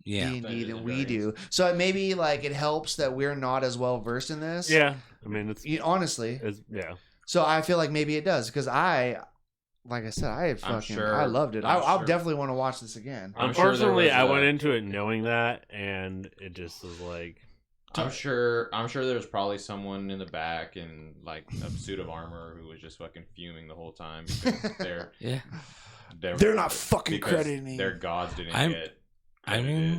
Yeah. D&D than we do. So maybe like it helps that we're not as well versed in this. Yeah, I mean Honestly. yeah. So I feel like maybe it does because like I said, I loved it. I'll definitely want to watch this again. Unfortunately, I went into it knowing that, and it just was like. I'm sure there's probably someone in the back in like a suit of armor who was just fucking fuming the whole time because they're not fucking crediting their gods didn't get.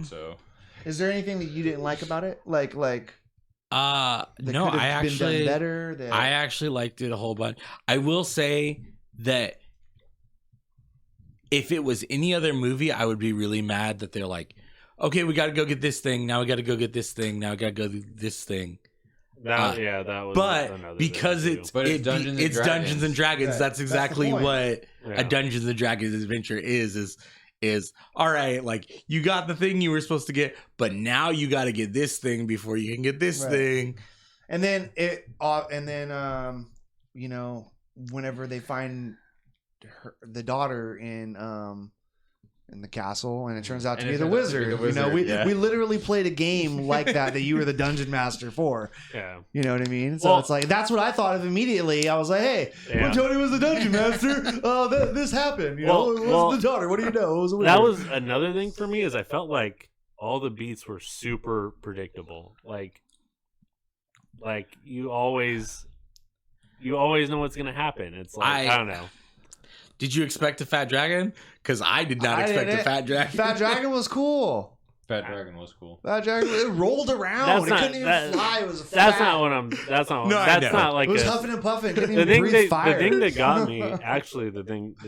So is there anything that you didn't like about it? Like no, I actually been done better. I actually liked it a whole bunch. I will say that if it was any other movie, I would be really mad that they're like, okay, we got to go get this thing. Now we got to go get this thing. Now we got to go do this thing. That was. But because it's Dungeons and Dragons, Right. that's exactly what Yeah. a Dungeons and Dragons adventure is all right. Like you got the thing you were supposed to get, but now you got to get this thing before you can get this thing. And then whenever they find the daughter in the castle, and it turns out to be the wizard. We literally played a game like that you were the dungeon master for. Yeah. You know what I mean? So it's like that's what I thought of immediately. I was like, hey, when Tony was the dungeon master, this happened. It was the daughter. What do you know? It was a wizard. That was another thing for me is I felt like all the beats were super predictable. Like you always know what's gonna happen. It's like I don't know. Did you expect a fat dragon? Because I did not expect a fat dragon. Fat dragon was cool. Fat dragon was cool. Fat dragon, it rolled around. It couldn't even fly. It was fat. That's not what I'm. That's not. No, that's not like it was huffing and puffing. Couldn't even breathe fire. The thing that got me, actually, the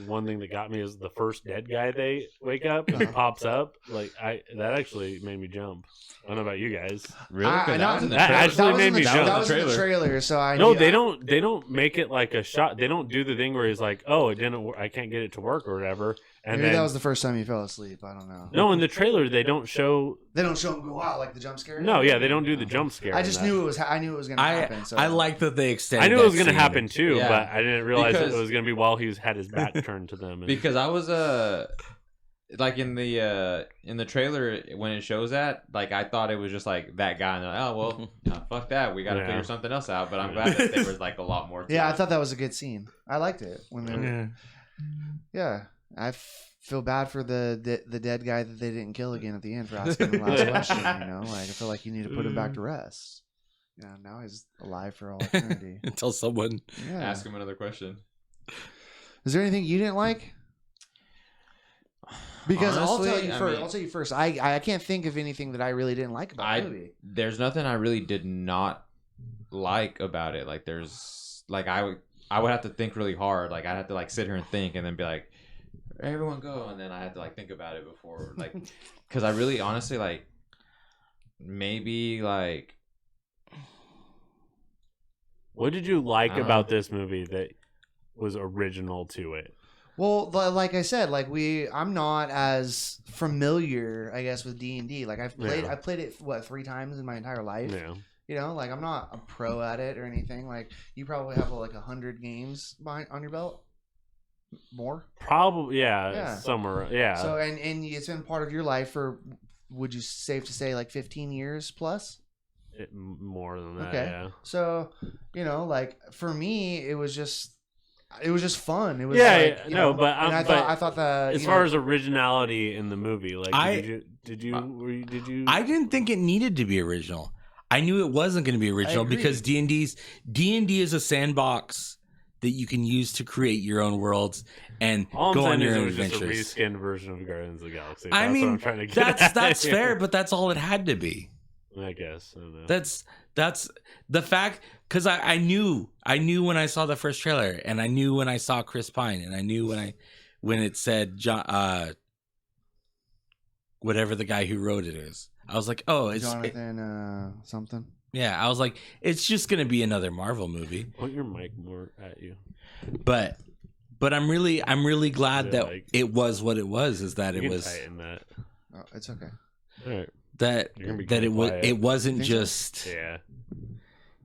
one thing that got me is the first dead guy they wake up and pops up. Like that actually made me jump. I don't know about you guys. Really? That actually made me jump. That was in the trailer, so I no, they don't make it like a shot. They don't do the thing where he's like, "Oh, it didn't. I can't get it to work or whatever." And maybe then, that was the first time you fell asleep. I don't know. No, in the trailer they don't show. They don't show him go out like the jump scare. No, yeah, they don't do the jump scare. I just knew it was. I knew it was going to happen. So I like that they extended. I knew it was going to scene. happen too, Yeah. but I didn't realize it was going to be while he had his back turned to them. Because I was like in the trailer when it shows that, like I thought it was just like that guy, and they're like, oh well, fuck that, we got to figure something else out. But I'm glad that there was like a lot more. To it. I thought that was a good scene. I liked it when they were. Yeah, I feel bad for the dead guy that they didn't kill again at the end for asking the last question. Like I feel like you need to put him back to rest. Yeah, now he's alive for all eternity. Until someone ask him another question. Is there anything you didn't like? Because honestly, I'll tell you first. I can't think of anything that I really didn't like about the movie. There's nothing I really did not like about it. Like there's like I would have to think really hard. Like I'd have to like sit here and think, and then be like, everyone go, and then I had to like think about it before, like, because I really honestly like maybe like. What did you like about this movie that was original to it? Well, like I said, I'm not as familiar, I guess, with D&D. Like I played it 3 times in my entire life. Yeah. You know, like I'm not a pro at it or anything. Like you probably have like 100 games on your belt. More? Probably, yeah. Somewhere, yeah. So and it's been part of your life for, would you safe to say, like 15 years plus? More than that, okay. Yeah. So, you know, like for me, it was just fun. It was but I thought that as far as originality in the movie, like did you I didn't think it needed to be original. I knew it wasn't going to be original because D&D is a sandbox that you can use to create your own worlds and go on your own adventures. It was just a reskinned version of Guardians of the Galaxy. I mean, what I'm trying to get that's fair, but that's all it had to be. I guess. I don't know. That's the fact, because I knew when I saw the first trailer, and I knew when I saw Chris Pine, and I knew when it said John, whatever the guy who wrote it is. I was like, oh, it's Jonathan something. Yeah, I was like, it's just gonna be another Marvel movie. Point your mic more at you. But I'm really glad that it was what it was. Is that it was? Tighten that. Oh, it's okay. All right. That it wasn't just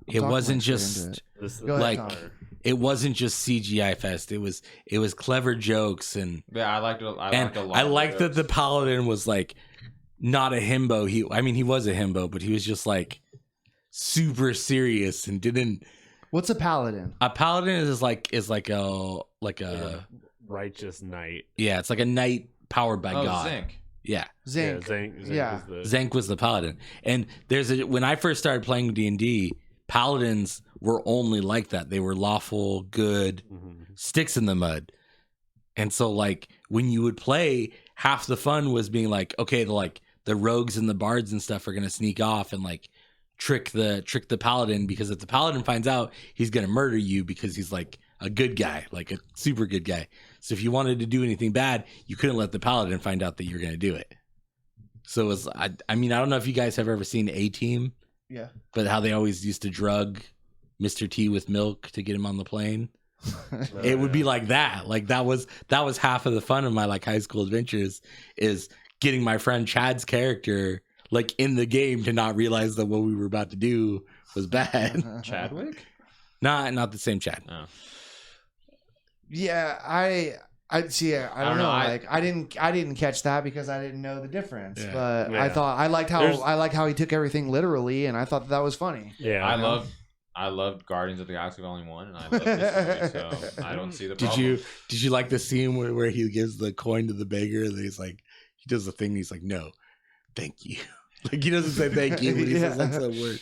it wasn't just like it wasn't just CGI fest. It was clever jokes and I liked it. I liked that the paladin was like not a himbo. He was a himbo, but he was just like super serious and didn't. What's a paladin? A paladin is like a righteous knight. yeah, it's like a knight powered by God. Zinc. Yeah, Zinc. Yeah, Zank Yeah. was the Zank was the paladin, and when I first started playing D&D, paladins were only like that. They were lawful, good, sticks in the mud, and so like when you would play, half the fun was being like, okay, the rogues and the bards and stuff are gonna sneak off and like trick the paladin, because if the paladin finds out, he's gonna murder you because he's like a good guy, like a super good guy. So if you wanted to do anything bad, you couldn't let the paladin find out that you're gonna do it. So it was, I mean, I don't know if you guys have ever seen A-Team, Yeah. but how they always used to drug Mr. T with milk to get him on the plane. It would be like that. Like that was half of the fun of my like high school adventures, is getting my friend Chad's character like in the game to not realize that what we were about to do was bad. Chadwick? Not the same Chad. Oh. Yeah, I see. I don't know. I didn't catch that because I didn't know the difference. Yeah. But Yeah. I thought I liked how he took everything literally, and I thought that was funny. yeah. I loved Guardians of the Galaxy Volume 1, and I love this movie, so I don't see the problem. Did you like the scene where he gives the coin to the beggar and he's like, he does the thing and he's like, no, thank you. Like he doesn't say thank you, but he says like some word.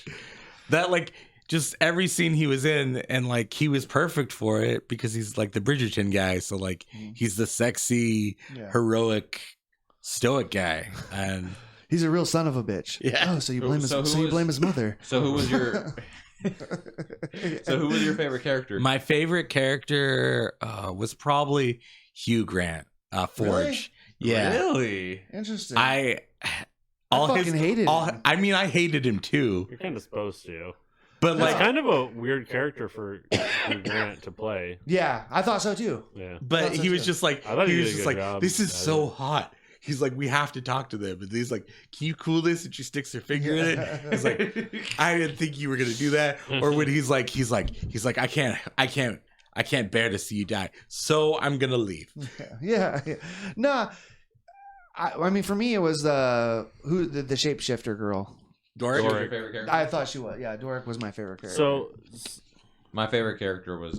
That like just every scene he was in, and like he was perfect for it because he's like the Bridgerton guy. So like he's the sexy, heroic, stoic guy, and He's a real son of a bitch. Yeah. Oh, so you blame his mother. So who was your favorite character? my favorite character was probably Hugh Grant, Forge. Really? Yeah, Really? Interesting. I fucking hated him. I mean, I hated him too, You're kind of supposed to. but Like, like, kind of a weird character for Hugh Grant to play. Yeah, I thought so too. Yeah. but That's he was good. just like, I thought he he did was a just good like, job this is at so it. hot. He's like, we have to talk to them. And he's like, can you cool this? And she sticks her finger in it. He's like, I didn't think you were gonna do that. Or when he's like, I can't bear to see you die. So I'm gonna leave. Yeah. No, I mean, for me, it was the shapeshifter girl. Doric. Who was your favorite character? I thought she was. Yeah, Doric was my favorite character. So, My favorite character was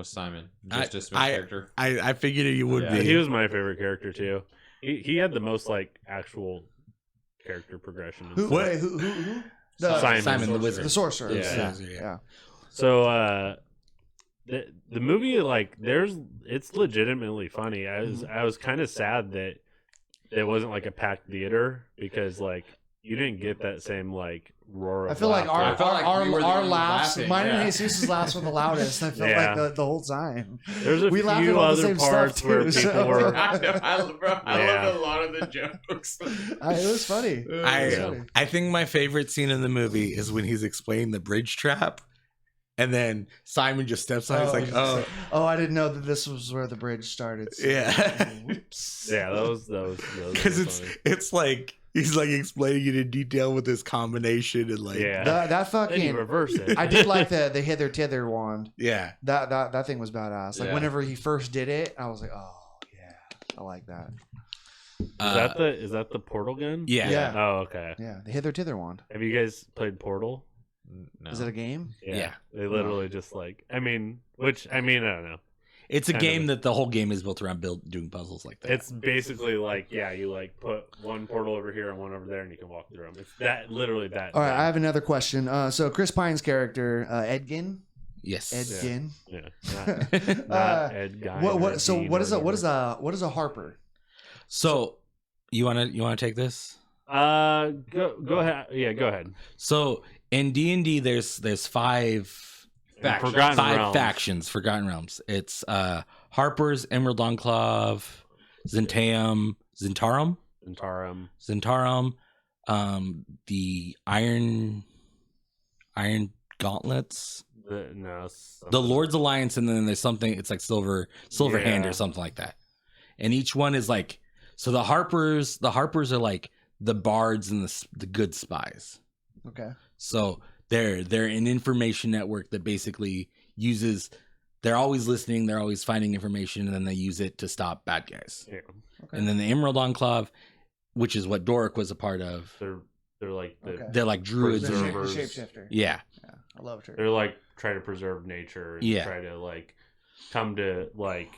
Simon. Justice Smith's character. I figured you would Yeah. be. he was my favorite character too. He had the most like actual character progression. and who? stuff. Wait, who? Simon the Wizard. The sorcerer. Yeah. Yeah. So the movie, like, it's legitimately funny. I was kind of sad that it wasn't like a packed theater, because like you didn't get that same like roar of I feel like laughter. our laughs, laughing, mine yeah. and Jesus' laughs were the loudest. I felt Yeah. like the whole time. There's a we laughed few at all the other same parts stuff, where too, people so- were I Yeah. loved a lot of the jokes. It was funny. I think my favorite scene in the movie is when he's explaining the bridge trap, and then Simon just steps on. He's like, "Oh, I didn't know that this was where the bridge started. So. yeah," Whoops. Yeah, those because were it's funny. it's like he's like explaining it in detail with this combination and like Yeah. That Then you fucking. reverse it. I did like the hither tither wand. yeah. That thing was badass. Like Yeah. whenever he first did it, I was like, oh yeah, I like that. Is that the portal gun? Yeah. Yeah. Oh, okay. Yeah, the hither tither wand. Have you guys played Portal? No. Is it a game? Yeah. They literally just like, I don't know. It's a Kind game of. that the whole game is built around doing puzzles like that. It's basically like, you like put one portal over here and one over there, and you can walk through them. It's that literally that. All right, thing. I have another question. So Chris Pine's character, Edgin. yes. Edgin. Yeah, not Ed Guy. What? So what is a Harper? So you wanna take this? Go ahead. Yeah, go ahead. So in D&D, there's five Factions. Forgotten five Realms. factions, Forgotten Realms. It's Harper's, Emerald Enclave, Zentarum, Zentarum. the Iron Gauntlets, the Lord's Alliance, and then there's something. It's like Silver Hand Yeah. or something like that. And each one is like, so the Harpers are like the bards and the good spies. Okay. So they're an information network that basically uses. They're always listening. They're always finding information, and then they use it to stop bad guys. Yeah. Okay. And then the Emerald Enclave which is what Doric was a part of. They're like Okay. They're like druids. The And, Preservers. shapeshifter. yeah, Yeah, I loved her. They're like try to preserve nature and Yeah. try to like come to like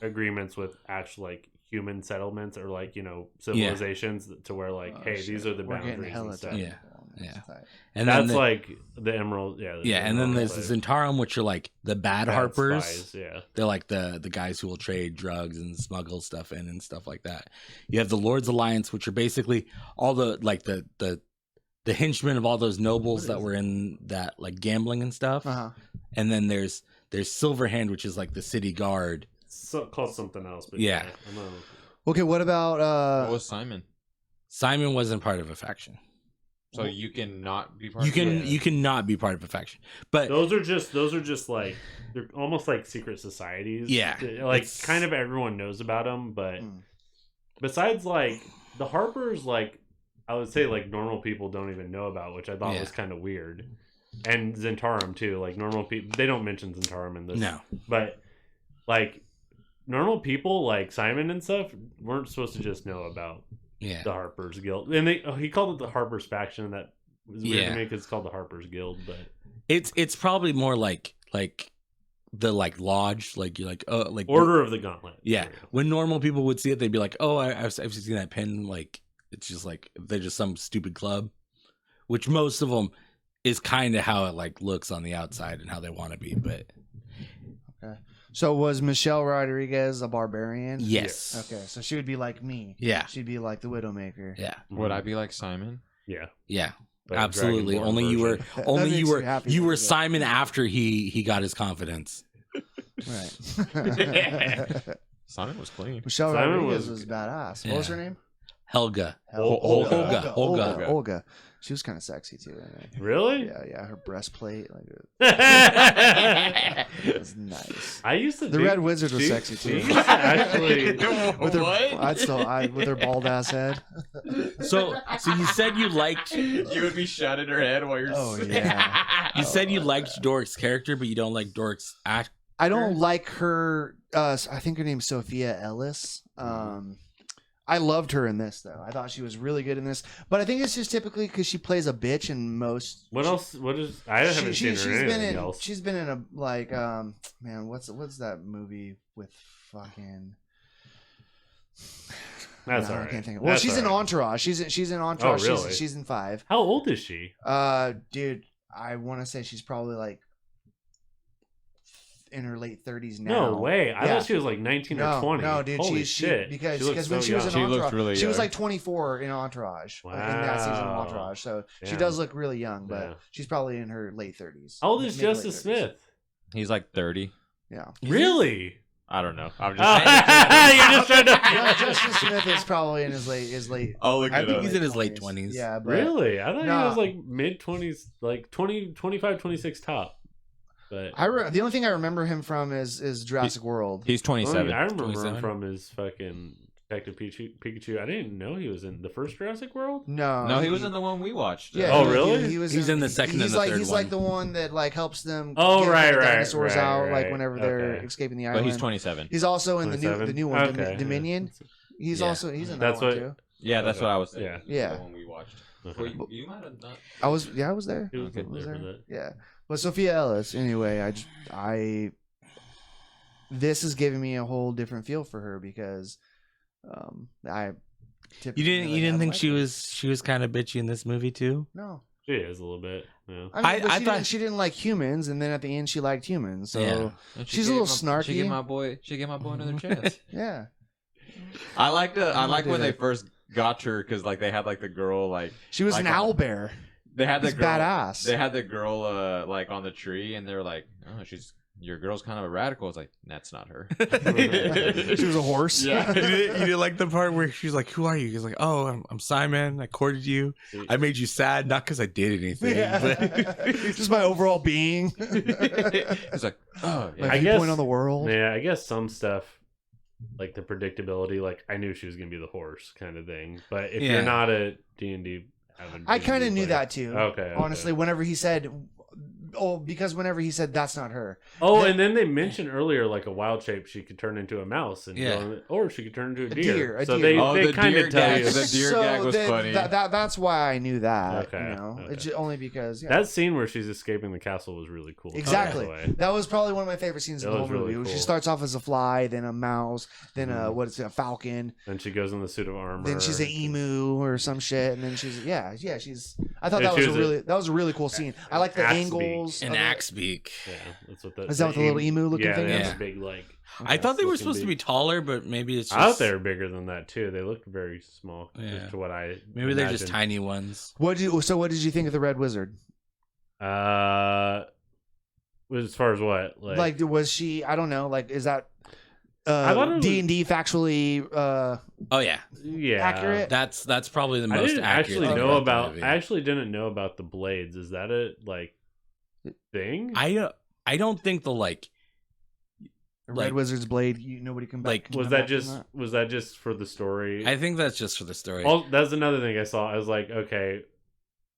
agreements with actual like human settlements or like civilizations to where like Oh, hey shit. these are the We're getting boundaries hella and stuff. technical Yeah. on this. Yeah. Tight. and That's then like the emerald. and then there's the Zentarum, which are like the bad harpers. Spies, yeah. They're like the guys who will trade drugs and smuggle stuff in and stuff like that. You have the Lord's Alliance, which are basically all the like the henchmen of all those nobles that were in that like gambling and stuff. Uh-huh. And then there's Silverhand, which is like the city guard. Called something else, but Yeah. I don't know. Okay, what about What was Simon? Simon wasn't part of a faction. So you can not be part You of can it? you cannot be part of a faction, but Those are just like they're almost like secret societies. Yeah, like it's- kind of everyone knows about them, but Mm. besides like the Harpers, like I would say like normal people don't even know about, which I thought Yeah. was kind of weird. And Zentarum too, like normal people they don't mention Zentarum in this. no. But like normal people like Simon and stuff weren't supposed to just know about Yeah. the Harpers Guild. And he called it the Harpers faction, and that was weird Yeah. to me because it's called the Harpers Guild, but It's probably more like the like lodge, like you're like like Order of the Gauntlet. Yeah, There we go. when normal people would see it, they'd be like, "Oh, I've seen that pin." Like it's just like they're just some stupid club, which most of them is kind of how it like looks on the outside and how they want to be. But So was Michelle Rodriguez a barbarian? yes, Okay, so she would be like me. yeah, She'd be like the Widowmaker. yeah, Would I be like Simon? Yeah. yeah, But absolutely. Dragonborn Only you were, version. That only makes you me were, happy you that were you- Simon after he got his confidence. Right. Simon was clean. Michelle Simon Rodriguez was- was badass. What was Yeah. her name? Helga. Olga. Olga. Olga. She was kind of sexy too. I think. Really? Yeah. Her breastplate, like, I it was nice. used to The think Red Wizard was she- sexy too. she used to actually With her, with her bald ass head. So you said you liked You would be shot in her head while you're. Oh yeah. you said you liked Doric's character, but you don't like Doric's act. I don't like her. I think her name's Sophia Ellis. I loved her in this though. I thought she was really good in this, but I think it's just typically because she plays a bitch in most. What else? What is? I haven't seen her in anything else. She's been in a like man, what's that movie with fucking. That's No, all I right. can't think of. Well, That's she's all in right. Entourage. She's in Entourage. Oh, really? She's in 5. How old is she? Dude, I want to say she's probably like in her late 30s now. No way. I Yeah. thought she was like 19 or 20. No, dude, Holy she shit. because She looks when so she was in young. She looked Entourage, really she was young. like 24 in Entourage in that season of Wow. Entourage. So she Damn. does look really young, but Yeah. she's probably in her late 30s. How old is Mid- to late Justice 30s. Smith? He's like 30. Yeah. Really? I don't know. I'm Oh, just saying. you're just trying Yeah, to. Justice Smith is probably in his late. I'll look I it think up. he's in his late 20s. Yeah, but Really? I thought Nah. he was like mid 20s, like 20, 25, 26 top. But the only thing I remember him from is Jurassic World. He's 27. I remember 27. him from his fucking Detective Pikachu. I didn't know he was in the first Jurassic World. No, he was in the one we watched. Yeah. Oh, he- really? He was. He's in the second and He's the like third he's one. like the one that like helps them. Oh, get right, the right, dinosaurs right, out, like right. whenever they're Okay. escaping the But island. he's 27. He's also in the 27? new one, Okay. Dominion. He's Yeah. also he's in That's that one what- too. Yeah, that's Okay. what I was saying. Yeah. Yeah. The one we watched. Okay. Well, you might have not. I was there. He was Okay. in Was there for there? that. Yeah, but Sophia Ellis. Anyway, I this is giving me a whole different feel for her because I You didn't think she was kind of bitchy in this movie too? No. She is a little bit. Yeah. I mean, but I she thought- didn't, she didn't like humans, and then at the end she liked humans. So Yeah. And She's a gave little snarky. She gave my boy. another chance. yeah. I like do when they that. first got her because like they had like the girl like She was Like an a- owl bear. they had the It's girl badass. They had the girl like on the tree and they're like, oh, your girl's kind of a radical. It's like that's not her. She was a horse. Yeah. you didn't like the part where she's like, "Who are you?" He's like, "Oh, I'm Simon. I courted you. I made you sad, not because I did anything." But Just my overall being. It's like, oh, yeah. My I viewpoint guess- on the world. Yeah, I guess some stuff, like the predictability, like I knew she was gonna be the horse kind of thing. But if Yeah. you're not a D&D, I kind of knew that too. Okay. Honestly, whenever he said because whenever he said that's not her. Oh, Then- and then they mentioned earlier, like a wild shape, she could turn into a mouse, and or she could turn into a deer. A So deer. they the kind deer of tell gag. you. The deer gag was funny. That's why I knew that. Okay, You know, okay. it's only because That scene where she's escaping the castle was really cool. Exactly. By the way. That was probably one of my favorite scenes in That the was whole movie. really She cool. starts off as a fly, then a mouse, then a falcon, Then she goes in the suit of armor. then she's an emu or some shit, and then she's she's. I thought Yeah, that was a really cool scene. I like the axe angles. An of it. axe beak. Yeah, that's what that Is that what the little emu looking thing yeah, is? the big like. I thought they were looking supposed to be beak. taller, but maybe it's just. I thought they were bigger than that too. They looked very small. Yeah. Just to what I Maybe they're just imagined. tiny ones. What did you think of the Red Wizard? As far as what Like, was she? I don't know. Like, is that I thought it was- D&D factually? Oh yeah, yeah accurate? that's probably the I most didn't accurate. actually thing know the about. movie. I actually didn't know about the blades. Is that a like thing? I don't think the like Red like- Wizard's blade. Nobody can back. like, can was come that back from just was that just for the story? I think that's just for the story. Oh, that's another thing I saw. I was like, okay,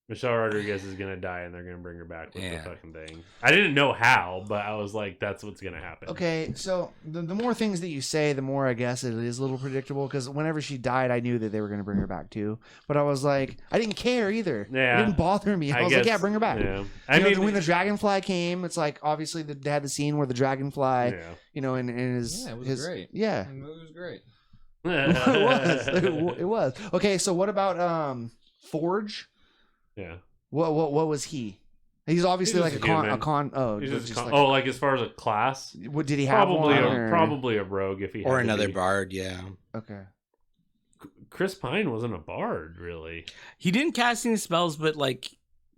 Michelle Rodriguez is gonna die, and they're gonna bring her back with Yeah. the fucking thing. I didn't know how, but I was like, that's what's gonna happen. Okay, so the more things that you say, the more I guess it is a little predictable. Because whenever she died, I knew that they were going to bring her back too. But I was like, I didn't care either. Yeah. It didn't bother me. I was like, yeah, bring her back. Yeah, I mean, when the dragonfly came, it's like obviously they had the scene where the dragonfly, yeah. you know, and his Yeah, it was his, great. Yeah, The movie was great. it was. It was. Okay, so what about Forge? Yeah. What was he? He's obviously He's like just a con. human. A con. Oh, He's just just like, like as far as a class, what did he have? probably one, a, or- probably a rogue if he or had to another be. bard, yeah. Okay. Chris Pine wasn't a bard, really. He didn't cast any spells, but like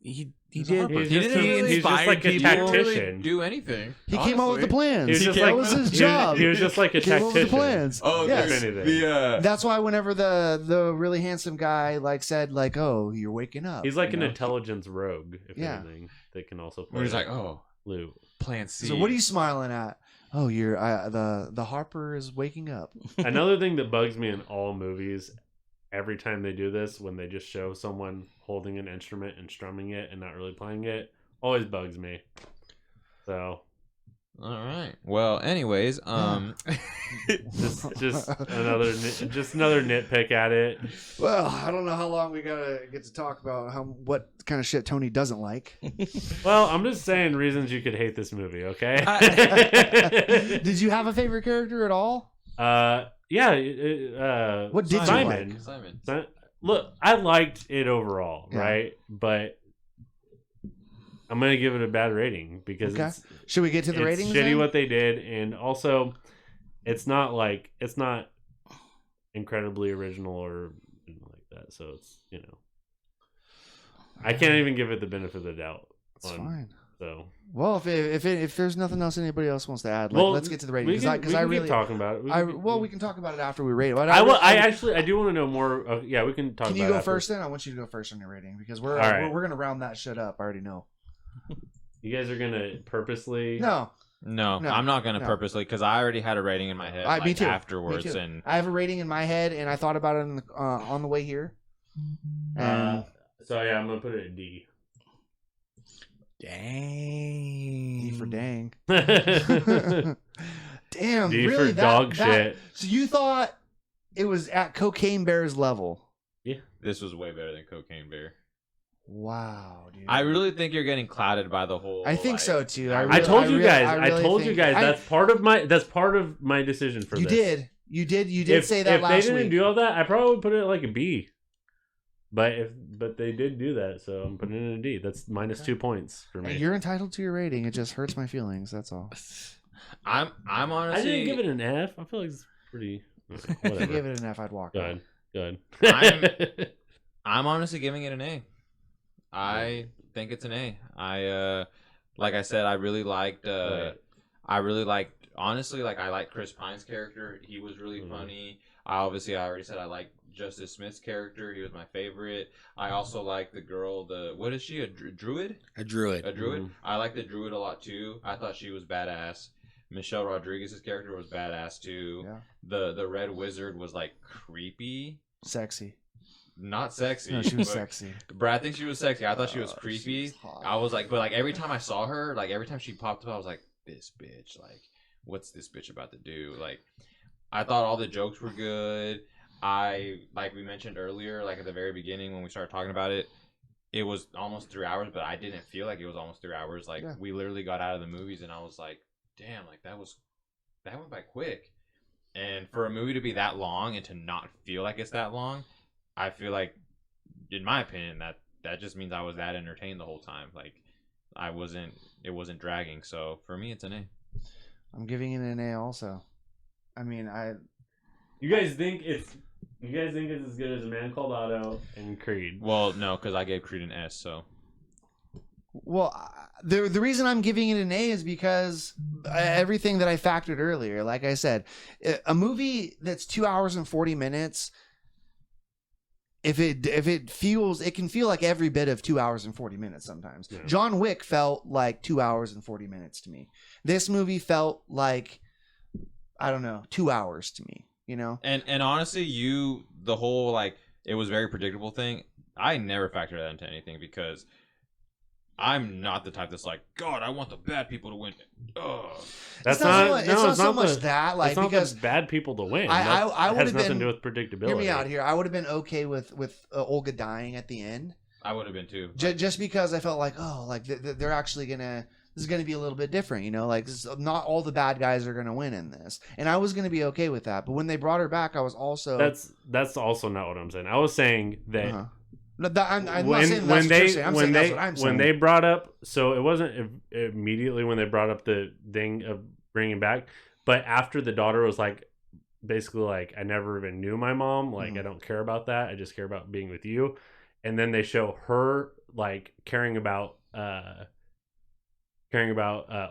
he He's a did. harper. He's He just didn't a- he's just inspire like a people. tactician. Didn't really do anything. He came up with the honestly. plans. He was just that like was his he was- job. He was just like a Came up with the tactician. plans. Oh, Yes. if anything. That's why whenever the really handsome guy like said like, "Oh, you're waking up," He's like you an know? intelligence rogue, if Yeah. anything. They can also play where he's like, oh, loot. Plan C. So what are you smiling at? Oh, you're the Harper is waking up. Another thing that bugs me in all movies, every time they do this, when they just show someone holding an instrument and strumming it and not really playing it, always bugs me. So All right. Well, anyways, just another nitpick at it. Well, I don't know how long we gotta get to talk about what kind of shit Tony doesn't like. Well, I'm just saying reasons you could hate this movie. Okay. Did you have a favorite character at all? Yeah. What did you Simon? like? Simon. Look, I liked it overall, Yeah. right? But I'm gonna give it a bad rating because Okay. Should we get to the it's ratings? shitty then? what they did, and also it's not incredibly original or like that. So it's I can't even give it the benefit of the doubt. It's fine. So Well, if there's nothing else anybody else wants to add, let's get to the rating we can really keep talking about it. we can talk about it after we rate it. But I do want to know more. Yeah, we can talk. Can about you go it after. first then? I want you to go first on your rating because All right. we're gonna round that shit up. I already know. You guys are gonna purposely. No, No, No, I'm not gonna no. purposely because I already had a rating in my head. me like, too. Afterwards, Me too. and I have a rating in my head, and I thought about it on the way here. And So yeah, I'm gonna put it at D. Dang. D for dang. D Damn, for really? dog shit. So you thought it was at Cocaine Bear's level? this was way better than Cocaine Bear. Wow, dude. I really think you're getting clouded by the whole. I think like- so too. I told you guys. I really told you think- guys. I- That's part of my decision for You this. You did say that if last they didn't week. do all that, I probably would put it like a B. But they did do that, so I'm putting it in a D. That's minus 2 points for me. You're entitled to your rating. It just hurts my feelings. That's all. I'm honestly. I didn't give it an F. I feel like it's pretty. If you Whatever. gave it an F, I'd walk. Go ahead. I'm honestly giving it an A. I think it's an A. Like I said, I really liked. Honestly, like I like Chris Pine's character. He was really funny. I already said I like Justice Smith's character. He was my favorite. I also like the girl. What is she? A druid? A druid. A druid. Mhm. I like the druid a lot too. I thought she was badass. Michelle Rodriguez's character was badass too. Yeah. The red wizard was like creepy. Sexy. not sexy. No, she was but- sexy. But I think she was sexy. I thought she was Oh, creepy. she's hot. I was like, but like every time I saw her, like every time she popped up, I was like, this bitch. Like, what's this bitch about to do? Like, I thought all the jokes were good. Like we mentioned earlier, like at the very beginning when we started talking about it, it was almost 3 hours, but I didn't feel like it was almost 3 hours. Like Yeah. we literally got out of the movies, and I was like, damn, like that went by quick. And for a movie to be that long and to not feel like it's that long, I feel like, in my opinion, that just means I was that entertained the whole time. Like it wasn't dragging. So for me, it's an A. I'm giving it an A also. I mean, You guys think it's as good as A Man Called Otto and Creed? Well, no, because I gave Creed an S. So the reason I'm giving it an A is because everything that I factored earlier. Like I said, a movie that's 2 hours and 40 minutes. If it feels, it can feel like every bit of 2 hours and 40 minutes sometimes. Yeah. John Wick felt like 2 hours and 40 minutes to me. This movie felt like, I don't know, 2 hours to me, you know? and honestly, the whole like it was very predictable thing. I never factored that into anything because I'm not the type that's like, God, I want the bad people to win. Ugh. That's it's not not so much that, like, it's not because the bad people to win. I That would has have nothing been, to do with predictability. hear me out here. I would have been okay with Olga dying at the end, I would have been too. just because I felt like, oh, like they're actually gonna. This is gonna be a little bit different, you know. Like not all the bad guys are gonna win in this, and I was gonna be okay with that. But when they brought her back, I was also That's also not what I'm saying. I was saying that Uh-huh. I'm not saying that's what you're saying. I'm saying that's what I'm saying. when they brought up, so it wasn't immediately when they brought up the thing of bringing back, but after the daughter was like, basically like, I never even knew my mom. Like, I don't care about that. I just care about being with you. And then they show her like caring about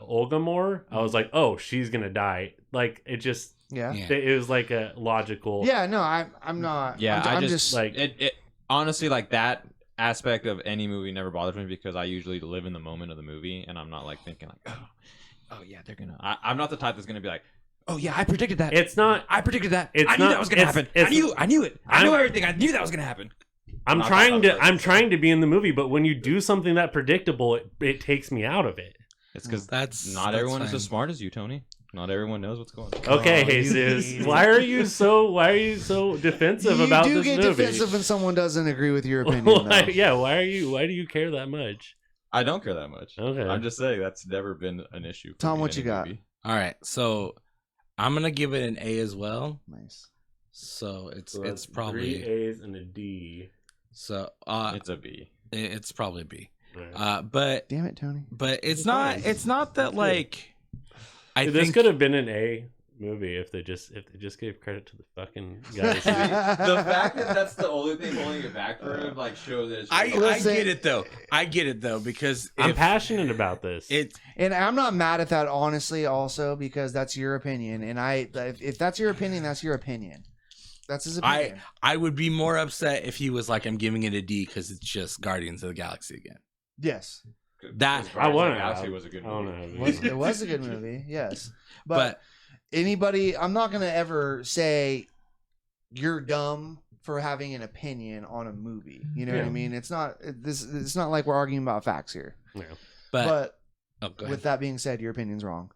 Olga more. I was like, oh, she's gonna die. Like it just, yeah. it was like a logical. Yeah, no, I'm not. Yeah, I'm I just like- it honestly, like that aspect of any movie never bothers me because I usually live in the moment of the movie and I'm not like thinking like, oh yeah, they're gonna. I'm not the type that's gonna be like, oh yeah, I predicted that. It's not. I predicted that. It's I knew not- that was gonna it's- happen. it's- I knew it. I knew everything. I knew that was gonna happen. I'm Not trying that to. I'm person. trying to be in the movie, but when you do something that predictable, it takes me out of it. It's because That's not that's everyone is fine. as smart as you, Tony. Not everyone knows what's going on. Okay, Oh, you Jesus, idiot. why are you so defensive you about do this get movie? defensive when someone doesn't agree with your opinion. Why- though. yeah, why do you care that much? I don't care that much. Okay. I'm just saying that's never been an issue. For Tom, me in what you any got? movie. All right, so I'm gonna give it an A as well. Nice. So it's So that's probably 3 A's and a D. so It's a B. it's probably B. Right. But Damn it, Tony. it's not that like I This think could have been an A movie if they just gave credit to the fucking guys. The fact that that's the only thing holding it back for him, like, shows that it's I Listen- get it though. I get it though because I'm if passionate about this. it And I'm not mad at that, honestly, also, because that's your opinion. And if that's your opinion, that's your opinion. That's his opinion. I would be more upset if he was like I'm giving it a D because it's just Guardians of the Galaxy again. Yes. That I want to. Galaxy was a good I don't movie. know. It was a good movie, yes. but But anybody, I'm not going to ever say you're dumb for having an opinion on a movie. You know what I Yeah. mean? It's not like we're arguing about facts here. No. But oh, go with ahead. that being said, your opinion's wrong.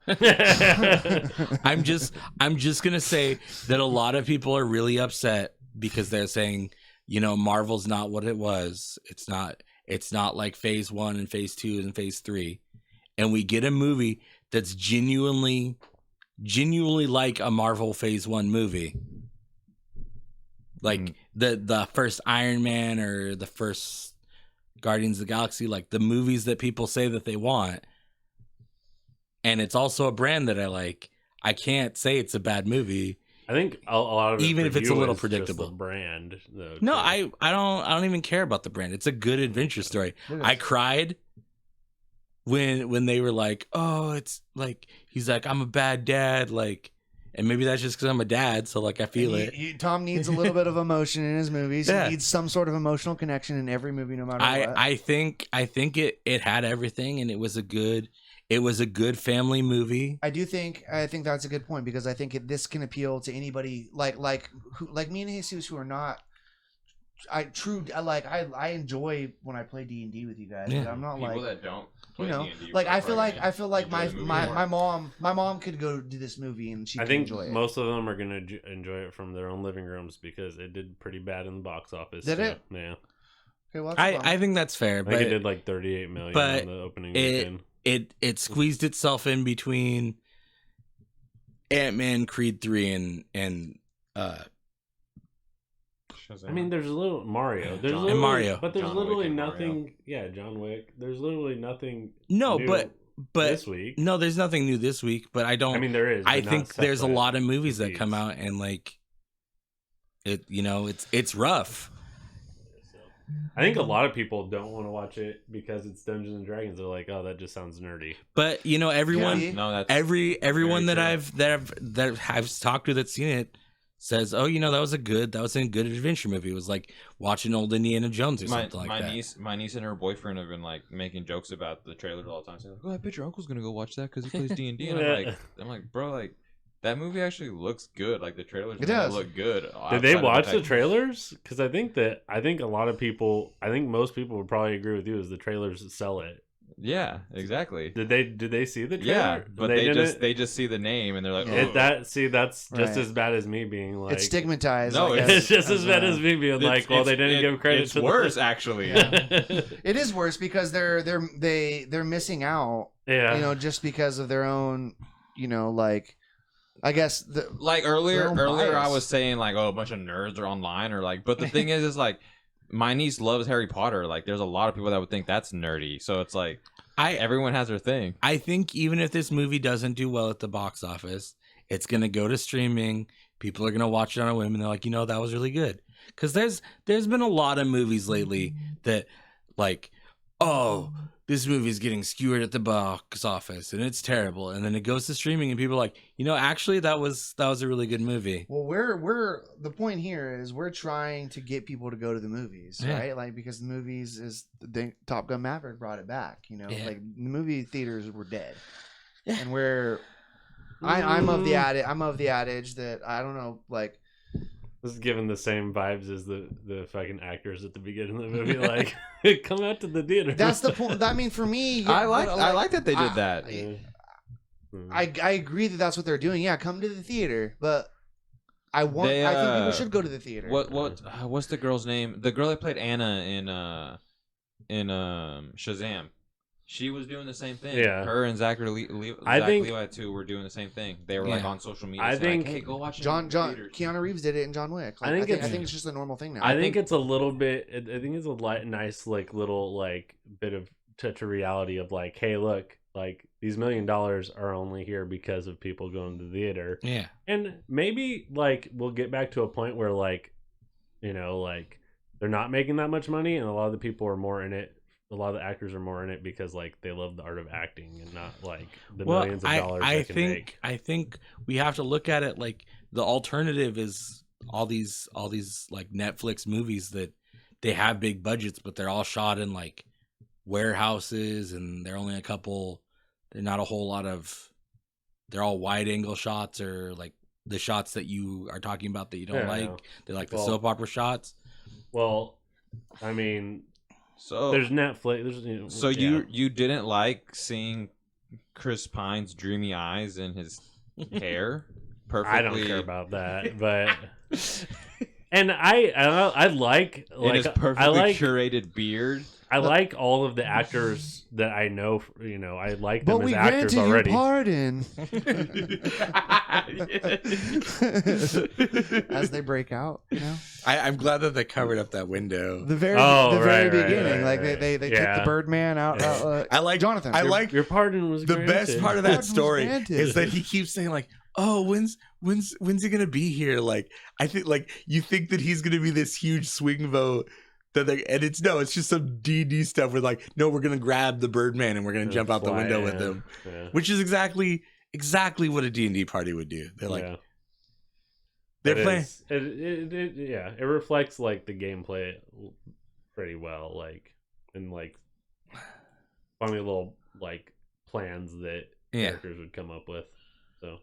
I'm just gonna say that a lot of people are really upset because they're saying, you know, Marvel's not what it was. It's not like phase 1 and phase 2 and phase 3. And we get a movie that's genuinely like a Marvel phase 1 movie. Like the first Iron Man or the first Guardians of the Galaxy, like the movies that people say that they want. And it's also a brand that I like. I can't say it's a bad movie. I think a lot of it Even for if it's a you little is just predictable. the brand. Though, No, too. I don't even care about the brand. It's a good adventure story. I cried when they were like, "Oh, it's like he's like I'm a bad dad," like, and maybe that's just because I'm a dad, so like I feel And it. Tom needs a little bit of emotion in his movies. Yeah. He needs some sort of emotional connection in every movie, no matter what. I think it had everything, and it was a good family movie. I think that's a good point because I think this can appeal to anybody like me and Jesus who are not I enjoy when I play D&D with you guys, Yeah. but I'm not People like, that don't you play know, D&D like are I feel probably like gonna my enjoy the movie more. my mom could go do this movie and she I could think enjoy it. most of them are gonna enjoy it from their own living rooms because it did pretty bad in the box office. Did too. it? Yeah. Okay, well, that's a bummer. I think that's fair, I think but it did like 38 million but on the opening it weekend. it squeezed itself in between Ant-Man, Creed 3, and I mean, there's a little Mario. There's John- literally, And Mario. but there's John Wick literally and Mario. nothing. Yeah, John Wick. There's literally nothing. no, new but this week. no, there's nothing new this week. But I don't. I mean, there is. I but not think there's a separate lot of movies that come feeds. out and like it. You know, it's rough. So, I think a lot of people don't want to watch it because it's Dungeons and Dragons. They're like, oh, that just sounds nerdy. But you know, everyone, Yeah. No, that's everyone that true. I've talked to that's seen it says, oh, you know, that was a good adventure movie. It was like watching old Indiana Jones or something like that. My niece and her boyfriend have been like making jokes about the trailers all the time. Saying, like, "Oh, I bet your uncle's gonna go watch that because he plays D&D." And I'm like, bro, like that movie actually looks good. Like the trailers It does. look good. Did they outside of watch the fact- trailers? Because I think a lot of people. I think most people would probably agree with you. Is the trailers sell it? Yeah, exactly. Did they see the trailer? Yeah, but they just see the name and they're like, oh. That's just Right. as bad as me being like. It's stigmatized. No, I It's guess, just as bad as me being like, well, they didn't give credit It's to worse, the... actually. Yeah. It is worse because they're missing out. Yeah. You know, just because of their own. You know, like I guess Like Their earlier own I bias. was saying like, oh, a bunch of nerds are online or like, but the thing is like, my niece loves Harry Potter. Like, there's a lot of people that would think that's nerdy. So it's like everyone has their thing. I think even if this movie doesn't do well at the box office, it's gonna go to streaming. People are gonna watch it on a whim, and they're like, you know, that was really good. Because there's been a lot of movies lately that, like, oh, this movie's getting skewered at the box office, and it's terrible. And then it goes to streaming, and people are like, you know, actually, that was a really good movie. Well, we're the point here is we're trying to get people to go to the movies, Yeah. right? Like because the movies is the Top Gun Maverick brought it back. You know, Yeah. like the movie theaters were dead, Yeah. and I'm of the adage that I don't know, like This is giving the same vibes as the fucking actors at the beginning of the movie. Like, come out to the theater. that's the point. I mean, for me, I like that they did that. Yeah. I agree that that's what they're doing. Yeah, come to the theater, but I think people should go to the theater. What's the girl's name? The girl that played Anna in Shazam. She was doing the same thing. Yeah. Her and Zachary Levi too were doing the same thing. They were like Yeah. on social media. I saying, think like, hey, go watch it. John in the theaters. Keanu Reeves did it in John Wick. Like, I think I think it's just a normal thing now. I think it's a little bit. I think it's a nice, like, little, like, bit of touch of reality of like, hey, look, like these $1 million are only here because of people going to the theater. Yeah. And maybe like we'll get back to a point where like, you know, like they're not making that much money, and a lot of the people are more in it. A lot of the actors are more in it because like they love the art of acting and not like the millions of dollars they can make. I think we have to look at it like the alternative is all these like Netflix movies that they have big budgets, but they're all shot in like warehouses, and they're only they're not a whole lot of, they're all wide angle shots, or like the shots that you are talking about that you don't like. No. They're like the Well- soap opera shots. Well, I mean, So there's Netflix. There's, you know, So yeah. you didn't like seeing Chris Pine's dreamy eyes and his hair perfectly? I don't care about that, but and I like and his perfectly I like curated beard. I like all of the actors that I know. You know, I like them But as we actors granted already. you pardon. As they break out, you know, I'm glad that they covered up that window. the very right, beginning, right, like right. they took Yeah. the Birdman out. Yeah. I like Jonathan. I Your- like Your pardon was the best granted. part of Pardon that was story granted. is that he keeps saying like, oh, when's he gonna be here? Like, I think like you think that he's gonna be this huge swing vote that and it's just some D&D stuff where like, no, we're gonna grab the Birdman and we're gonna jump out the Fly window with in. him, Yeah. which is exactly what a D&D party would do. They're like, Yeah. they're It playing. is- it reflects like the gameplay pretty well, like, and like funny little like plans that Yeah. characters would come up with. So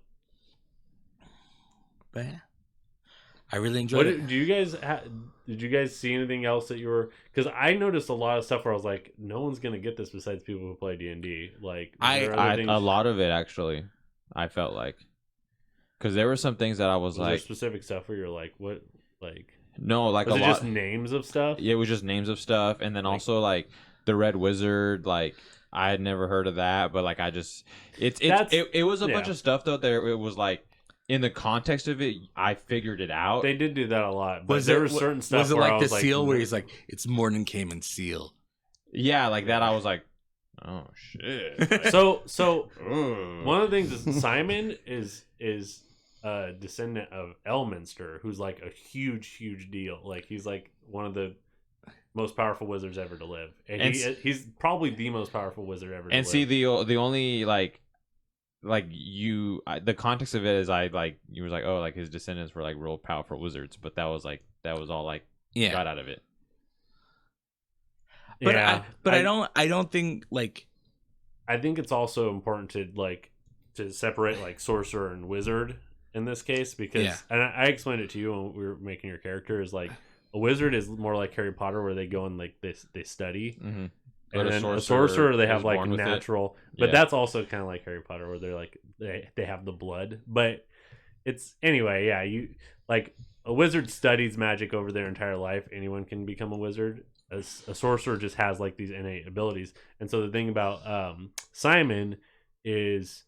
But yeah. I really enjoyed it. Do you guys did you guys see anything else that you were? Because I noticed a lot of stuff where I was like, no one's gonna get this besides people who play D&D. Like, A lot of it actually, I felt like, because there were some things that I was there like, specific stuff where you're like, what, like. No, like was a it lot. Just names of stuff? Yeah, it was just names of stuff, and then also like the Red Wizard. Like I had never heard of that, but like I just it was a bunch of stuff though. There it was like in the context of it, I figured it out. They did do that a lot, but there was certain stuff. Was it where like I was the seal where he's like, "It's morning came in seal"? Yeah, like that. I was like, oh shit. So one of the things is Simon is a descendant of Elminster, who's like a huge deal. Like he's like one of the most powerful wizards ever to live, and he's probably the most powerful wizard ever. And see, the only like the context of it is you was like, oh, like his descendants were like real powerful wizards, but that was all like got out of it. But I don't think like. I think it's also important to separate like sorcerer and wizard in this case, because and I explained it to you when we were making your character, is like a wizard is more like Harry Potter where they go and like they study, and then a sorcerer they have like natural, but that's also kind of like Harry Potter where they're like they have the blood, but it's anyway you like a wizard studies magic over their entire life. Anyone can become a wizard. A sorcerer just has like these innate abilities, and so the thing about Simon is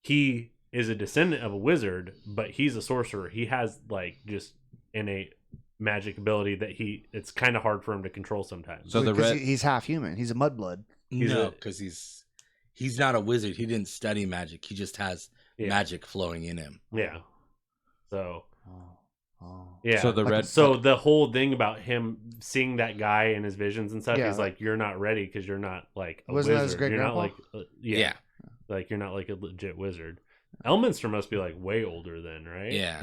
he is a descendant of a wizard, but he's a sorcerer. He has like just innate magic ability that it's kind of hard for him to control sometimes. So he's half human. He's a mudblood. No, because he's not a wizard. He didn't study magic. He just has magic flowing in him. Yeah. So. Oh. Yeah. So the whole thing about him seeing that guy in his visions and stuff, he's like, you're not ready because you're not like a wasn't wizard. That his great you're grandpa? Not like like you're not like a legit wizard. Elminster must be like way older then, right? Yeah.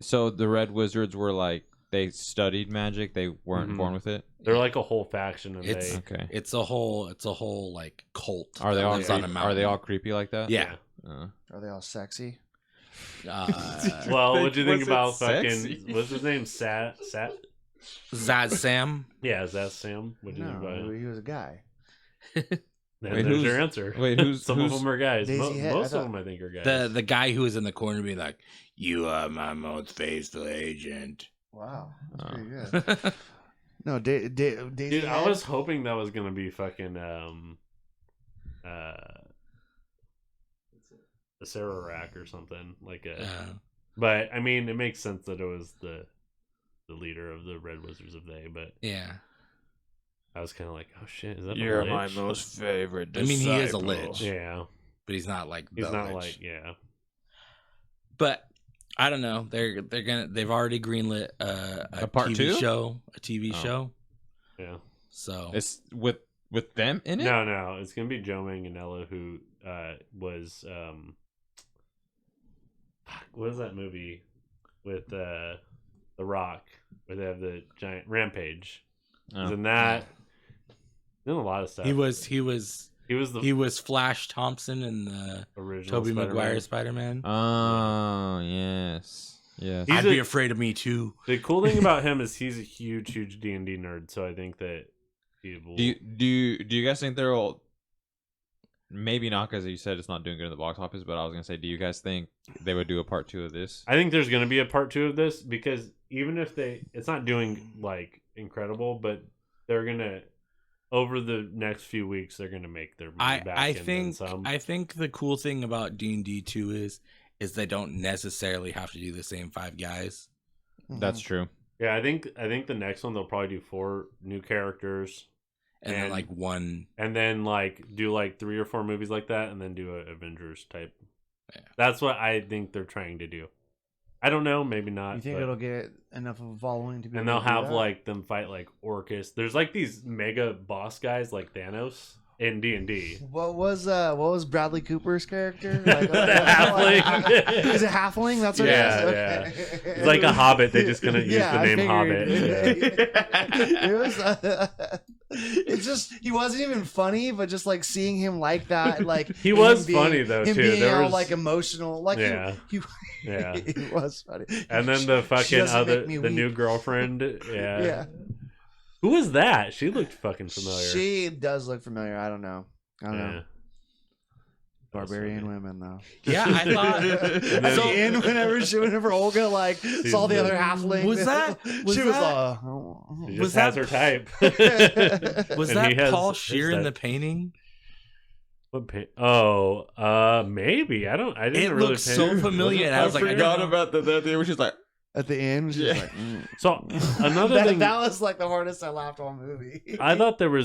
So the Red Wizards were like they studied magic. They weren't born with it. They're like a whole faction, and it's a whole like cult. Are they all Are they all creepy like that? Yeah. Are they all sexy? Well, what do you think about fucking? What's his name? Zaz Sam? Yeah, Zaz Sam. What do you think about him? He was a guy. There's your answer. Wait, some of them are guys. Most of them, I think, are guys. The guy who was in the corner being like, "You are my most faithful agent." Wow, that's pretty good. No, Daisy. Dude, I was hoping that was gonna be fucking a Sarah Rack or something like a. But I mean, it makes sense that it was the leader of the Red Wizards of They. But yeah. I was kind of like, oh shit, is that You're a lich? my most favorite disciple. I mean, he is a lich. Yeah. But he's not like He's not lich. like, yeah. But I don't know. They've already greenlit a part TV 2? show. A TV show. Yeah. So it's with them in it? No. It's gonna be Joe Manganiello, who was what is that movie with The Rock where they have the giant Rampage? He's in that. He's in a lot of stuff. He was Flash Thompson in the original Tobey Maguire Spider-Man. Oh, yes. I'd be afraid of me too. The cool thing about him is he's a huge D&D nerd, so I think that he will... Do you guys think they'll... Maybe not, because you said it's not doing good in the box office, but I was going to say, do you guys think they would do a part 2 of this? I think there's going to be a part 2 of this, because even if it's not doing like incredible, but they're going to, over the next few weeks, they're going to make their money back. I think the cool thing about D&D 2 is they don't necessarily have to do the same 5 guys. That's true. Yeah, I think the next one they'll probably do 4 new characters. And then like one, and then like do like 3 or 4 movies like that, and then do a Avengers type. Yeah. That's what I think they're trying to do. I don't know, maybe not. You think it'll get enough of a following to be? And they'll have like them fight like Orcus. There's like these mega boss guys like Thanos in D&D. What was Bradley Cooper's character? Like, the halfling. Is it halfling? That's what it is. Yeah. It's like a Hobbit. They just gonna use the name Hobbit. It was. It's just he wasn't even funny, but just like seeing him like that, like He him was being- funny though him too. being There all was like emotional, like Yeah. he Yeah. he was funny. And then the She fucking doesn't other, make me the new weep. girlfriend. Yeah. Yeah, Who was that? She looked fucking familiar. she does look familiar. I don't know. I don't know. Yeah. That was Barbarian funny. women though. Yeah, I thought. At then- the end, whenever Olga like saw the the- other halfling, Was she that- was was like, She Was just has that- her type. Was And that he has Paul his Shear in type. the painting? What Oh, maybe. I didn't It really looked pay- so familiar, and I was like, I forgot don't- about that where she's like, at the end, she's Yeah. like, So another that, thing, that was like the hardest I laughed all movie. I thought they were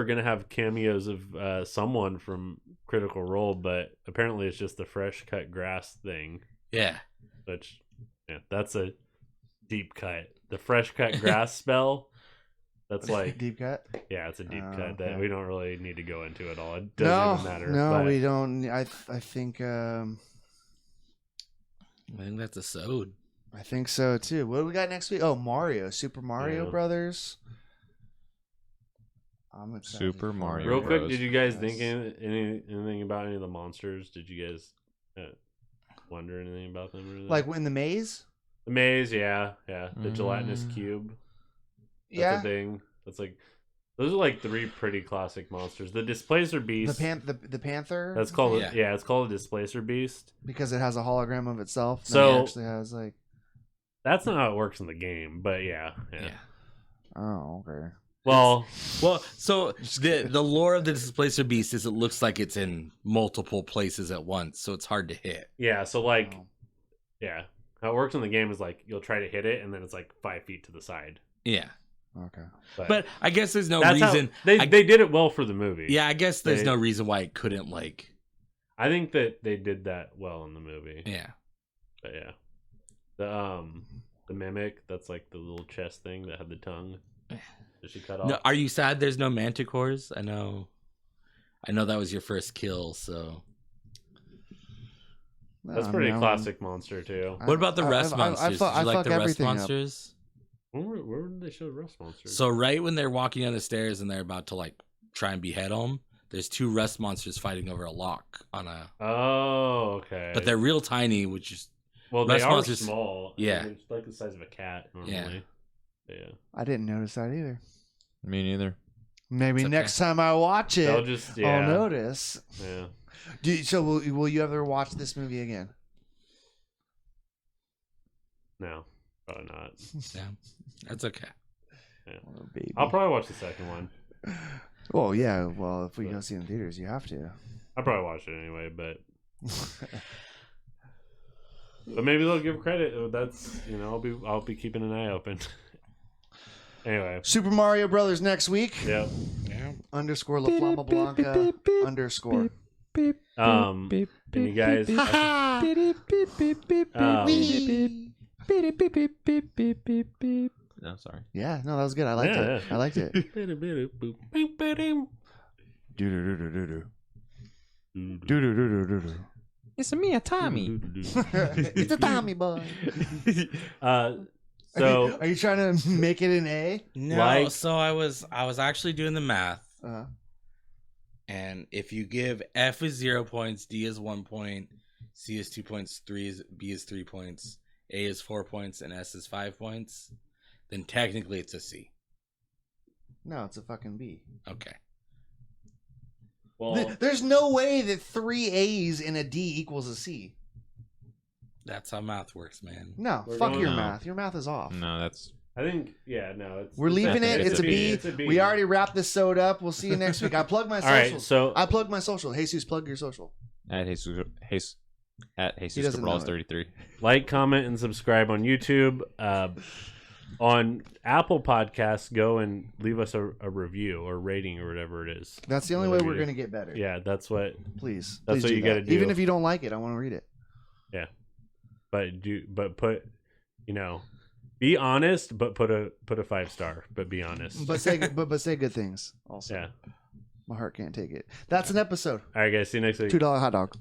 gonna have cameos of someone from Critical Role, but apparently it's just the fresh cut grass thing. Yeah. Which, yeah, that's a deep cut. The fresh cut grass spell. That's like, deep cut. yeah, it's a deep Oh, cut that okay. we don't really need to go into at all. It No, doesn't even matter. no, but we don't. I think I think that's a sode. I think so too. What do we got next week? Oh, Mario, Super Mario Yeah. Brothers. I'm excited. Super for Mario it. Real quick, Bros. did you guys Yes. think anything about any of the monsters? Did you guys wonder anything about them? Or anything? Like in the maze? the maze, yeah. The gelatinous cube. That's Yeah. a thing. That's like, those are like three pretty classic monsters. The Displacer The Beast. the panther. That's called Yeah. it's called a Displacer Beast. because it has a hologram of itself. No, So- it actually has like. That's not how it works in the game, but yeah. Yeah. Oh, okay. Well, Well, so the lore of the Displacer Beast is it looks like it's in multiple places at once, so it's hard to hit. yeah. So like, Oh. yeah, how it works in the game is like you'll try to hit it, and then it's like 5 feet to the side. Yeah. Okay. But I guess there's no that's reason. how, they I- they did it well for the movie. Yeah, I guess there's They- no reason why it couldn't like. I think that they did that well in the movie. Yeah. But yeah, the mimic, that's like the little chest thing that had the tongue. Did she cut off? No, are you sad there's no manticores? I know that was your first kill. So That's No, pretty I mean, classic monster too. what about the rest monsters? I Did you like fuck the rest everything up. monsters? Where did they show rust monsters? So right when they're walking down the stairs and they're about to like try and behead them, there's two rest monsters fighting over a lock on a. Oh, okay. But they're real tiny, which is well, they rest are monsters- small. Yeah. They're like the size of a cat normally. Yeah. I didn't notice that either. Me neither. Maybe It's okay. next time I watch They'll it, just I'll notice. Yeah. So will you ever watch this movie again? No, probably not. yeah, that's okay. Oh, baby. I'll probably watch the second one. Well, yeah. Well, if we go see it in theaters, you have to. I'll probably watch it anyway, but maybe they'll give credit. That's I'll be keeping an eye open. Anyway. Super Mario Brothers next week. Yep. Yeah. _ La Flama Blanca _ And you guys. No, sorry. Yeah, no, that was good. I liked it. Yeah. I liked it. It's me, a Tommy. It's a Tommy boy. So Are you trying to make it an A? No, Like- so I was actually doing the math, Uh-huh. and if you give F is 0 points, D is 1 point, C is 2 points, B is 3 points, A is 4 points, and S is 5 points, then technically it's a C. No, it's a fucking B. Okay. well, There's no way that 3 A's in a D equals a C. That's how math works, man. No, We're fuck going your on. math. Your math is off. No, that's I think it's We're leaving it. definitely- It's a B. It's a B. We already wrapped this soda up. We'll see you next week. I plug my All right. socials. So I plug my social. Jesus, plug your social. at Jesus doesn't know Cabral it. 33. like, comment, and subscribe on YouTube. On Apple Podcasts, go and leave us a review or rating or whatever it is. That's the only way Whatever we're you going do. to get better. Yeah, that's what. Please. That's Please what do you that. gotta do. Even if you don't like it, I want to read it. But put, be honest, but put a 5-star. But be honest. But say good things. Also, Yeah. my heart can't take it. That's an episode. All right, guys. See you next week. $2 hot dog.